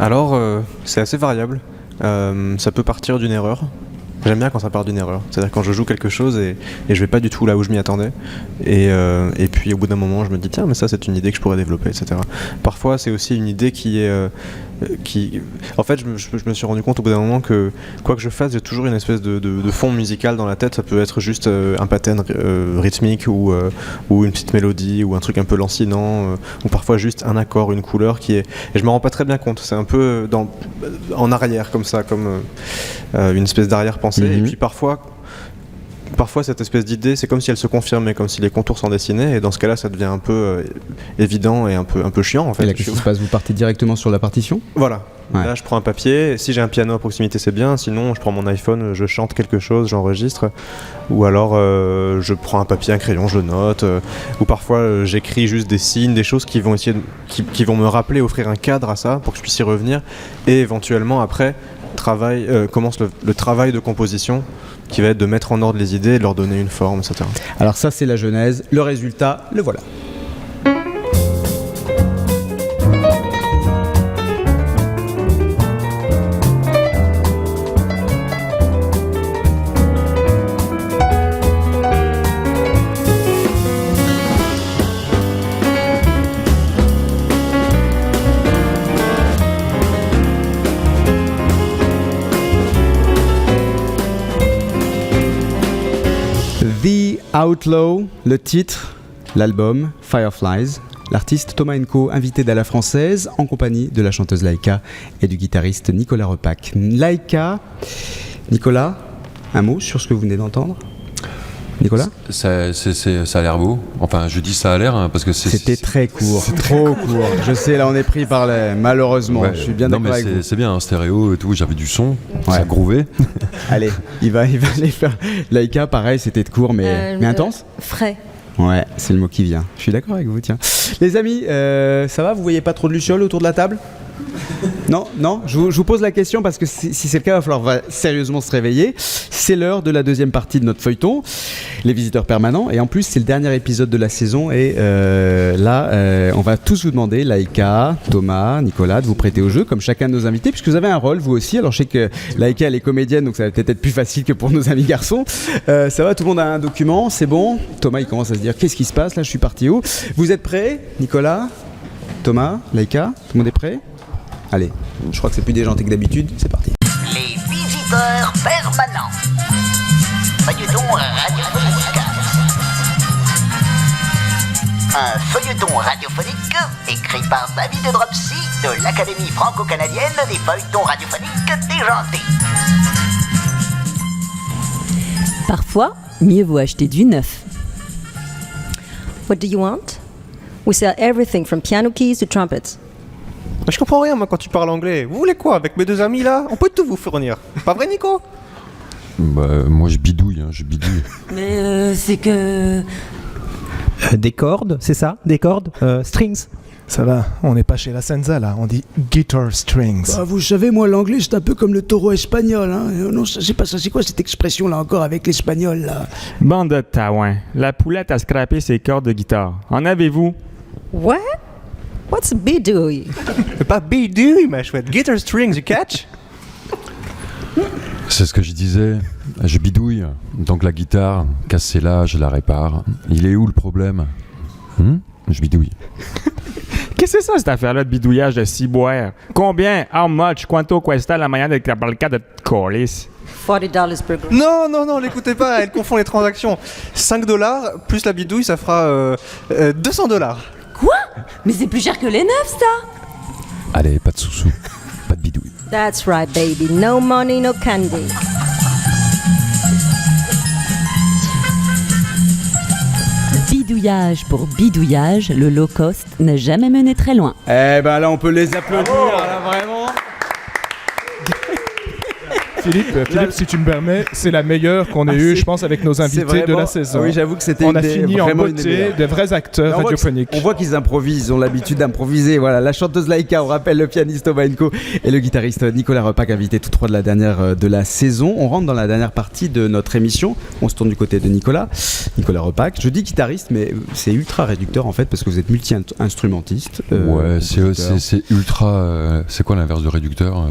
Alors, c'est assez variable. Ça peut partir d'une erreur. J'aime bien quand ça part d'une erreur. C'est-à-dire quand je joue quelque chose et je vais pas du tout là où je m'y attendais. Et puis au bout d'un moment, je me dis tiens, mais ça c'est une idée que je pourrais développer, etc. Parfois, c'est aussi une idée qui est... En fait, je me suis rendu compte au bout d'un moment que quoi que je fasse, j'ai toujours une espèce de fond musical dans la tête. Ça peut être juste un pattern rythmique ou une petite mélodie ou un truc un peu lancinant ou parfois juste un accord, une couleur qui est... Et je me rends pas très bien compte. C'est un peu en arrière comme ça, comme une espèce d'arrière-pensée. Et puis parfois cette espèce d'idée, c'est comme si elle se confirmait, comme si les contours s'en dessinaient, et dans ce cas-là, ça devient un peu évident et un peu chiant en fait. Et là, qu'est-ce qui se passe? Vous partez directement sur la partition? Voilà. Ouais. Là, je prends un papier. Si j'ai un piano à proximité, c'est bien. Sinon, je prends mon iPhone, je chante quelque chose, j'enregistre. Ou alors, je prends un papier, un crayon, je note. Ou parfois, j'écris juste des signes, des choses qui vont essayer qui vont me rappeler, offrir un cadre à ça pour que je puisse y revenir. Et éventuellement, après, commence le travail de composition qui va être de mettre en ordre les idées et de leur donner une forme, etc. Alors ça, c'est la genèse. Le résultat, le voilà. The Outlaw, le titre, l'album Fireflies, l'artiste Thomas & Co, invité d'À la Française, en compagnie de la chanteuse Laïka et du guitariste Nicolas Repac. Laïka, Nicolas, un mot sur ce que vous venez d'entendre? Nicolas? Ça a l'air beau. Enfin, je dis ça a l'air parce que c'était très court, trop court. Je sais, là on est pris par les... Malheureusement, je suis bien d'accord avec vous. C'est bien, stéréo et tout, j'avais du son, ça grouvait. Allez, il va aller faire... Laïka, pareil, c'était court mais intense. Frais. Ouais, c'est le mot qui vient. Je suis d'accord avec vous, tiens. Les amis, ça va? Vous voyez pas trop de lucioles autour de la table? Non, je vous pose la question parce que si c'est le cas, il va falloir sérieusement se réveiller. C'est l'heure de la deuxième partie de notre feuilleton, les visiteurs permanents. Et en plus, c'est le dernier épisode de la saison. Et là, on va tous vous demander, Laïka, Thomas, Nicolas, de vous prêter au jeu, comme chacun de nos invités, puisque vous avez un rôle, vous aussi. Alors, je sais que Laïka, elle est comédienne, donc ça va peut-être être plus facile que pour nos amis garçons. Ça va, tout le monde a un document, c'est bon. Thomas, il commence à se dire, qu'est-ce qui se passe là? Je suis parti où? Vous êtes prêts? Nicolas, Thomas, Laïka, tout le monde est prêt? Allez, je crois que c'est plus déjanté que d'habitude, c'est parti. Les visiteurs permanents. Feuilleton radiophonique. Un feuilleton radiophonique écrit par David de Dropsy de l'Académie franco-canadienne des feuilletons radiophoniques déjantés. Parfois, mieux vaut acheter du neuf. What do you want? We sell everything from piano keys to trumpets. Je comprends rien moi quand tu parles anglais. Vous voulez quoi avec mes deux amis là? On peut tout vous fournir. Pas vrai Nico? Moi je bidouille, je bidouille. Mais c'est que... Des cordes, c'est ça? Des cordes? Strings? Ça va, on n'est pas chez la Senza là, on dit guitar strings. Bah, vous savez, moi l'anglais c'est un peu comme le taureau espagnol. Hein. Non, c'est pas ça, c'est quoi cette expression là encore avec l'espagnol là? Bande de taouin. La poulette a scrappé ses cordes de guitare. En avez-vous? What? What's bidouille? Pas bidouille, ma chouette. Guitar strings, you catch? C'est ce que je disais, je bidouille, donc la guitare, cassez-la, je la répare. Il est où le problème? Je bidouille. Qu'est-ce que c'est ça, cette affaire-là de bidouillage de ciboire? Combien? How much? Quanto cuesta la manière de cabalca de colis? $40 per group. Non, l'écoutez pas, elle confond les transactions. $5 plus la bidouille, ça fera $200. Quoi? Mais c'est plus cher que les neufs, ça! Allez, pas de sous-sous, pas de bidouille. That's right, baby. No money, no candy. Bidouillage pour bidouillage, le low cost n'a jamais mené très loin. Eh ben là, on peut les applaudir, là, vraiment. Philippe, si tu me permets, c'est la meilleure qu'on ait eue, je pense, avec nos invités de la saison. Oui, j'avoue que c'était on a fini en beauté, des vrais acteurs radiophoniques. On voit qu'ils improvisent, ils ont l'habitude d'improviser. Voilà, la chanteuse Laïka, on rappelle le pianiste Ovaenko et le guitariste Nicolas Repac, invités tous trois de la dernière de la saison. On rentre dans la dernière partie de notre émission. On se tourne du côté de Nicolas Repac. Je dis guitariste, mais c'est ultra réducteur en fait, parce que vous êtes multi-instrumentiste. Ouais, c'est ultra. C'est quoi l'inverse de réducteur?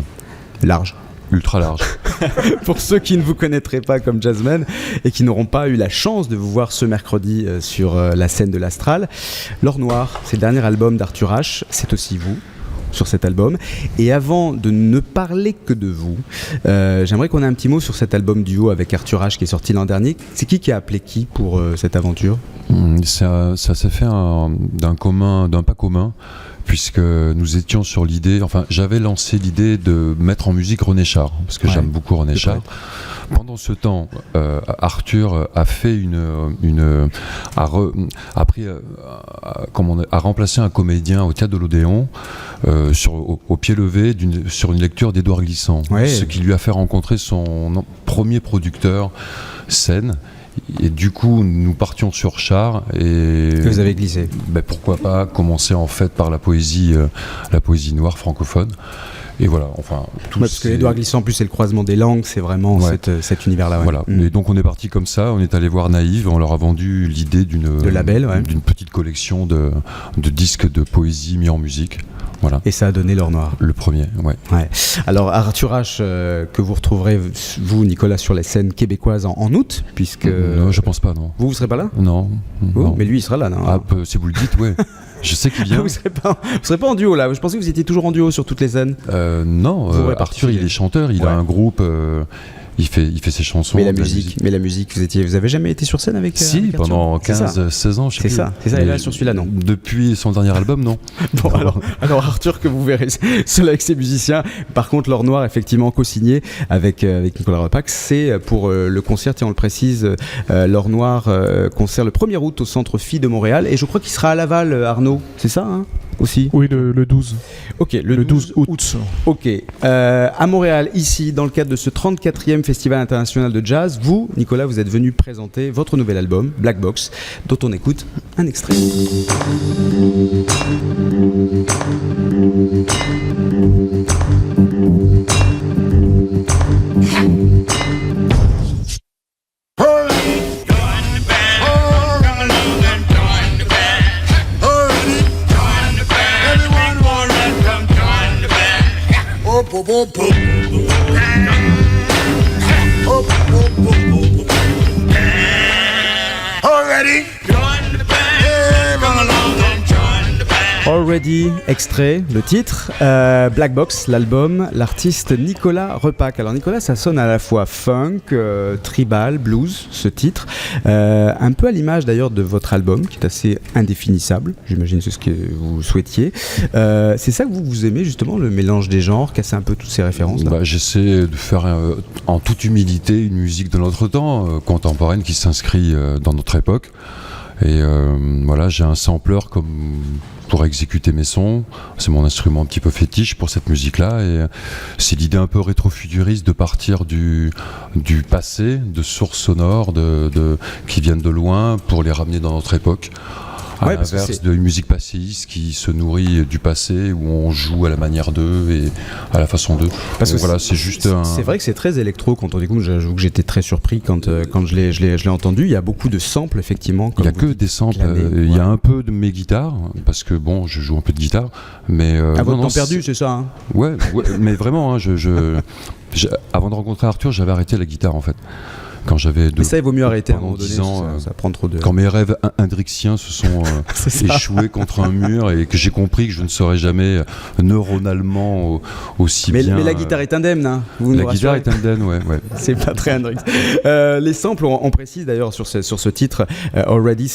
Large. Ultra large. Pour ceux qui ne vous connaîtraient pas comme jazzman et qui n'auront pas eu la chance de vous voir ce mercredi sur la scène de l'Astral, L'Or Noir, c'est le dernier album d'Arthur H, c'est aussi vous sur cet album. Et avant de ne parler que de vous, j'aimerais qu'on ait un petit mot sur cet album duo avec Arthur H qui est sorti l'an dernier. C'est qui a appelé qui pour cette aventure? Ça s'est fait d'un pas commun, puisque nous étions sur l'idée, enfin j'avais lancé l'idée de mettre en musique René Char, parce que j'aime beaucoup René Char. Pendant ce temps, Arthur a fait a remplacé un comédien au théâtre de l'Odéon au pied levé sur une lecture d'Édouard Glissant, ce qui lui a fait rencontrer son premier producteur, Seine. Et du coup, nous partions sur Char et vous avez glissé. Pourquoi pas commencer en fait par la poésie noire francophone. Et voilà, enfin. Parce que Édouard Glissant, en plus, c'est le croisement des langues, c'est vraiment cet univers-là. Ouais. Voilà. Et donc on est parti comme ça. On est allé voir Naïve. On leur a vendu l'idée d'une petite collection de disques de poésie mis en musique. Voilà. Et ça a donné L'Or Noir. Le premier, ouais. Alors Arthur H, que vous retrouverez, vous Nicolas, sur les scènes québécoises en août, puisque... Non, je pense pas, non. Vous serez pas là? Non. Mais lui, il sera là, non? Si vous le dites, ouais. Je sais qu'il vient. Vous serez pas en duo là? Je pensais que vous étiez toujours en duo sur toutes les scènes. Non, Arthur, il est chanteur, il a un groupe... Il fait ses chansons. Mais la musique, vous avez jamais été sur scène avec Si, pendant 15-16 ans, je sais plus. C'est ça, et là sur celui-là, non. Depuis son dernier album, non. Bon, alors Arthur, que vous verrez seul avec ses musiciens. Par contre, L'Or Noir, effectivement, co-signé avec Nicolas Repac, c'est pour le concert, on le précise, L'Or Noir, concert le 1er août au Centre Phi de Montréal. Et je crois qu'il sera à Laval, Arnaud, c'est ça aussi? Oui, le 12. Ok, le 12 août. Ok. À Montréal, ici, dans le cadre de ce 34e Festival international de jazz, vous, Nicolas, vous êtes venu présenter votre nouvel album, Black Box, dont on écoute un extrait. Already, extrait, le titre, Black Box, l'album, l'artiste Nicolas Repac. Alors Nicolas, ça sonne à la fois funk, tribal, blues, ce titre, un peu à l'image d'ailleurs de votre album, qui est assez indéfinissable, j'imagine c'est ce que vous souhaitiez. C'est ça que vous aimez justement, le mélange des genres, casser un peu toutes ces références là? J'essaie de faire en toute humilité une musique de notre temps, contemporaine, qui s'inscrit dans notre époque. Et voilà, j'ai un sampler pour exécuter mes sons. C'est mon instrument un petit peu fétiche pour cette musique-là, et c'est l'idée un peu rétro-futuriste de partir du passé, de sources sonores qui viennent de loin pour les ramener dans notre époque. À l'inverse d'une musique passéiste qui se nourrit du passé, où on joue à la manière d'eux et à la façon d'eux. Parce que voilà, c'est juste c'est vrai que c'est très électro quand on découvre. J'avoue que j'étais très surpris quand je l'ai entendu. Il y a beaucoup de samples, effectivement. Il n'y a que des samples. Il y a un peu de mes guitares, parce que bon, je joue un peu de guitare. Mais, à votre temps perdu, c'est ça, hein. Ouais, mais vraiment, hein, avant de rencontrer Arthur, j'avais arrêté la guitare, en fait. Quand j'avais mais ça, il vaut mieux arrêter à un moment donné, 10 ans, ça prend trop de... Quand mes rêves indrixiens se sont échoués contre un mur et que j'ai compris que je ne serais jamais neuronalement aussi bien... Mais la guitare est indemne, hein, la guitare est indemne, ouais. C'est pas très Hendrix. Les samples, on précise d'ailleurs sur ce titre, Already,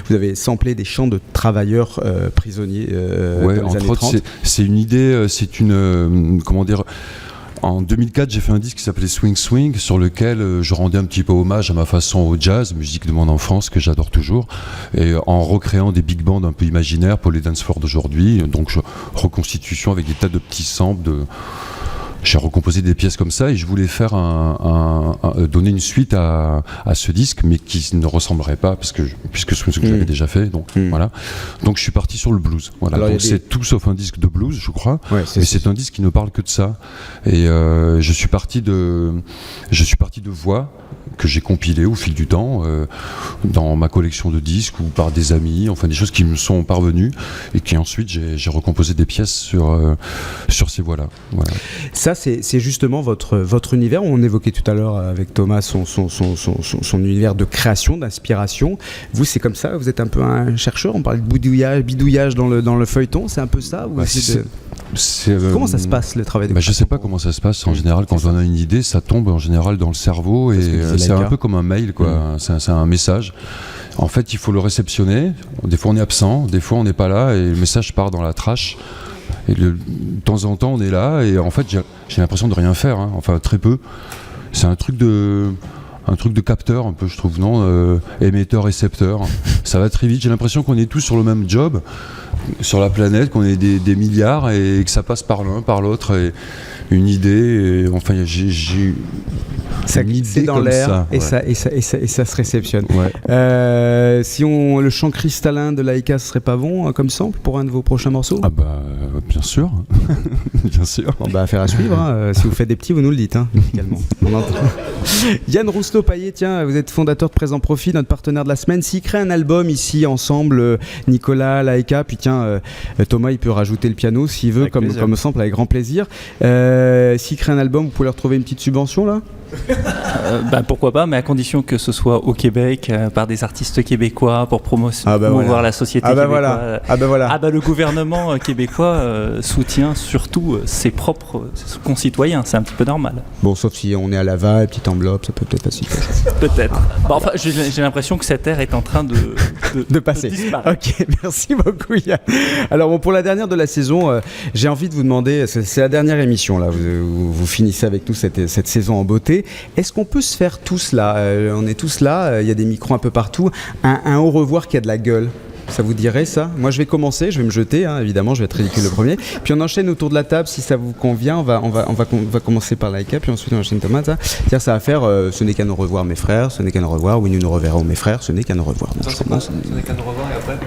vous avez samplé des chants de travailleurs prisonniers dans les années 30. C'est une idée, c'est une... comment dire... En 2004, j'ai fait un disque qui s'appelait Swing Swing, sur lequel je rendais un petit peu hommage à ma façon au jazz, musique de mon enfance que j'adore toujours, et en recréant des big bands un peu imaginaires pour les dance floors d'aujourd'hui. Donc reconstitution avec des tas de petits samples j'ai recomposé des pièces comme ça, et je voulais faire donner une suite à ce disque, mais qui ne ressemblerait pas, puisque ce que j'avais déjà fait. Donc voilà. Donc je suis parti sur le blues. Voilà. Alors, donc c'est tout sauf un disque de blues, je crois. Ouais, mais c'est un disque qui ne parle que de ça. Et je suis parti de voix que j'ai compilées au fil du temps dans ma collection de disques ou par des amis, enfin des choses qui me sont parvenues, et qui ensuite j'ai recomposé des pièces sur ces voix-là. Voilà. Ça, c'est justement votre univers. On évoquait tout à l'heure avec Thomas son univers de création, d'inspiration. Vous, c'est comme ça? Vous êtes un peu un chercheur? On parle de bidouillage dans le feuilleton, c'est un peu ça? Ou comment ça se passe, le travail de je sais pas comment ça se passe. En général, quand on a une idée, ça tombe en général dans le cerveau, et c'est un peu comme un mail, quoi. C'est un message. En fait, il faut le réceptionner. Des fois, on est absent, des fois, on n'est pas là, et le message part dans la trash. Et de temps en temps on est là, et en fait j'ai l'impression de rien faire, hein. Enfin très peu. C'est un truc de capteur un peu, je trouve, non, émetteur-récepteur. Ça va très vite, j'ai l'impression qu'on est tous sur le même job sur la planète, qu'on est des milliards, et que ça passe par l'un, par l'autre, et une idée, et enfin j'ai ça glisse dans l'air, et ça se réceptionne. Ouais. Si le chant cristallin de Laika, ce serait pas bon comme sample pour un de vos prochains morceaux? Ah bah bien sûr. Bien sûr. Bon, bah affaire à suivre, hein. Si vous faites des petits, vous nous le dites, hein, musicalement. Yann Rousseau-Payet, tiens, vous êtes fondateur de Présent Profit, notre partenaire de la semaine. S'ils créent un album ici ensemble, Nicolas, Laika, puis tiens, Thomas, il peut rajouter le piano s'il veut, comme sample, avec grand plaisir. S'ils créent un album, vous pouvez leur trouver une petite subvention là? Pourquoi pas, mais à condition que ce soit au Québec, par des artistes québécois, pour promouvoir la société québécoise. Le gouvernement québécois soutient surtout ses propres concitoyens, c'est un petit peu normal. Bon, sauf si on est à Laval, petite enveloppe, ça peut peut-être faciliter. Peut-être. J'ai l'impression que cette ère est en train de passer. De disparaître. Ok, merci beaucoup Yann. Alors bon, pour la dernière de la saison, j'ai envie de vous demander, c'est la dernière émission là, vous finissez avec nous cette saison en beauté. Est-ce qu'on peut se faire tous là, on est tous là, il y a des micros un peu partout, un au revoir qui a de la gueule? Ça vous dirait ça? Moi je vais commencer, je vais me jeter, hein, évidemment, je vais être ridicule le premier. Puis on enchaîne autour de la table si ça vous convient. On va commencer par Laika, puis ensuite on enchaîne Thomas. Tiens, ça va faire ce n'est qu'un au revoir mes frères, ce n'est qu'un au revoir, oui nous nous reverrons mes frères, ce n'est qu'un au revoir. Donc, ce n'est qu'un au revoir et après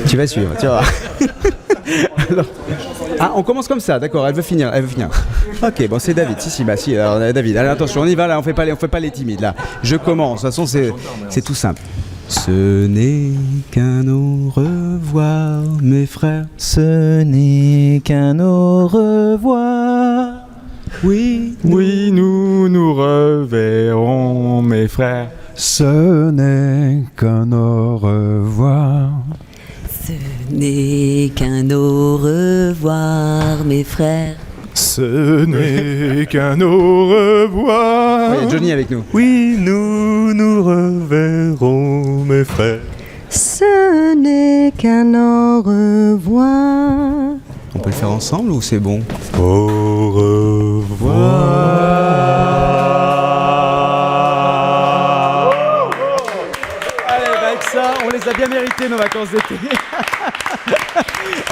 tu vas suivre, tu vas voir. Alors, on commence comme ça, d'accord, elle veut finir. Ok, bon c'est David, si, alors David, allez attention, on y va là, on fait pas les timides là. Je commence, de toute façon c'est tout simple. Ce n'est qu'un au revoir, mes frères. Ce n'est qu'un au revoir. Oui, nous nous reverrons, mes frères. Ce n'est qu'un au revoir. Ce n'est qu'un au revoir, mes frères. Ce n'est qu'un au revoir. Il y a Johnny avec nous. Oui, nous nous reverrons, mes frères. Ce n'est qu'un au revoir. On peut le faire ensemble ou c'est bon? Au revoir. Allez, avec ça, on les a bien mérité nos vacances d'été.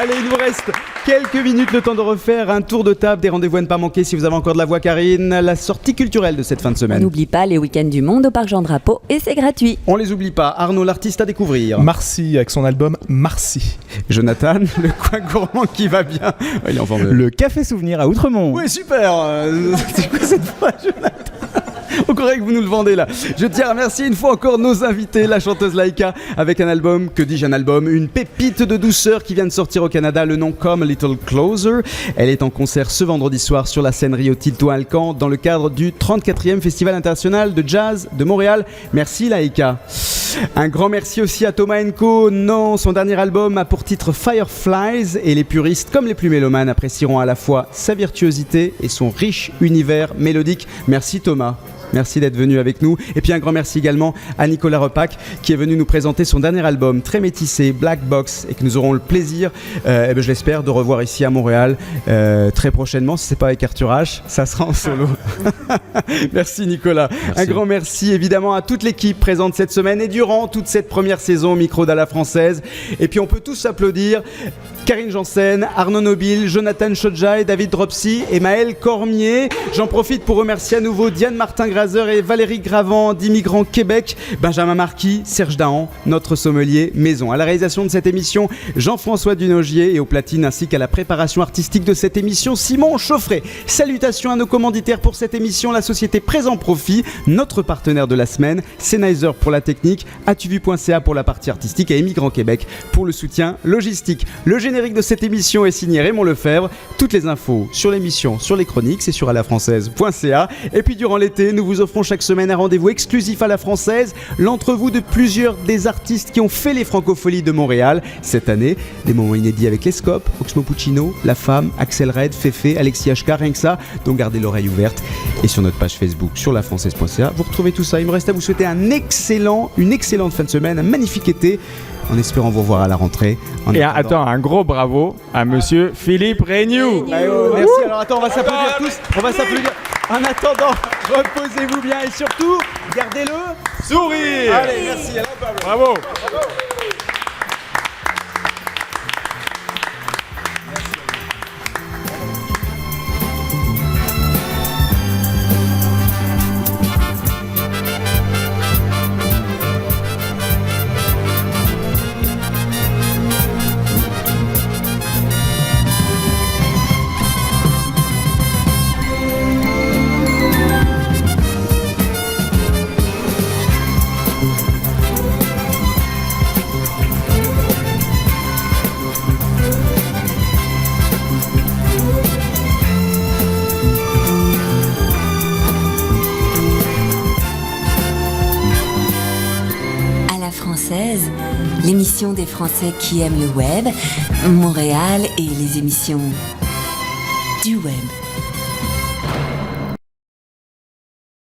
Allez, il nous reste quelques minutes, le temps de refaire un tour de table des rendez-vous à ne pas manquer si vous avez encore de la voix, Karine. La sortie culturelle de cette fin de semaine. N'oublie pas les week-ends du monde au Parc Jean Drapeau et c'est gratuit. On les oublie pas. Arnaud, l'artiste à découvrir. Marcy avec son album Marcy. Jonathan, le coin gourmand qui va bien. Il est en forme. Le Café Souvenir à Outremont. Oui, super. C'est quoi cette voix, Jonathan? On croirait que vous nous le vendez là. Je tiens à remercier une fois encore nos invités, la chanteuse Laïka avec un album, que dis-je un album, une pépite de douceur qui vient de sortir au Canada, le nom Come a Little Closer. Elle est en concert ce vendredi soir sur la scène Rio Tinto Alcan dans le cadre du 34e Festival international de jazz de Montréal. Merci Laïka. Un grand merci aussi à Thomas Enko. Non, son dernier album a pour titre Fireflies et les puristes comme les plus mélomanes apprécieront à la fois sa virtuosité et son riche univers mélodique. Merci Thomas. Merci d'être venu avec nous. Et puis un grand merci également à Nicolas Repac qui est venu nous présenter son dernier album très métissé, Black Box, et que nous aurons le plaisir, je l'espère, de revoir ici à Montréal très prochainement. Si c'est pas avec Arthur H, ça sera en solo. Merci Nicolas. Merci. Un grand merci évidemment à toute l'équipe présente cette semaine et durant toute cette première saison au micro d'À la Française. Et puis on peut tous applaudir Karine Janssen, Arnaud Nobile, Jonathan Chodja et David Dropsy et Maël Cormier. J'en profite pour remercier à nouveau Diane Martin-Grazer et Valérie Gravant d'Immigrants Québec, Benjamin Marquis, Serge Dahan, notre sommelier maison. À la réalisation de cette émission, Jean-François Dunogier et aux platines ainsi qu'à la préparation artistique de cette émission, Simon Chauffret. Salutations à nos commanditaires pour cette émission, la société Présent Profit, notre partenaire de la semaine, Sennheiser pour la technique, atuvu.ca pour la partie artistique et Immigrants Québec pour le soutien logistique. Le générique de cette émission est signé Raymond Lefebvre. Toutes les infos sur l'émission, sur les chroniques, c'est sur alafrançaise.ca. Et puis durant l'été, nous vous offrons chaque semaine un rendez-vous exclusif à la Française, l'entrevue de plusieurs des artistes qui ont fait les Francopholies de Montréal cette année. Des moments inédits avec les Scopes, Oxmo Puccino, La Femme, Axel Red, Féfé, Alexis HK, rien que ça. Donc gardez l'oreille ouverte. Et sur notre page Facebook, sur lafrançaise.ca, vous retrouvez tout ça. Il me reste à vous souhaiter une excellente fin de semaine, un magnifique été, en espérant vous revoir à la rentrée. Attends, un gros bravo à monsieur Philippe Regnoux. Merci. Alors attends, on va s'applaudir tous. On va s'applaudir. En attendant, reposez-vous bien et surtout, gardez-le sourire. Allez, merci. Bravo. L'émission des Français qui aiment le web, Montréal et les émissions du web.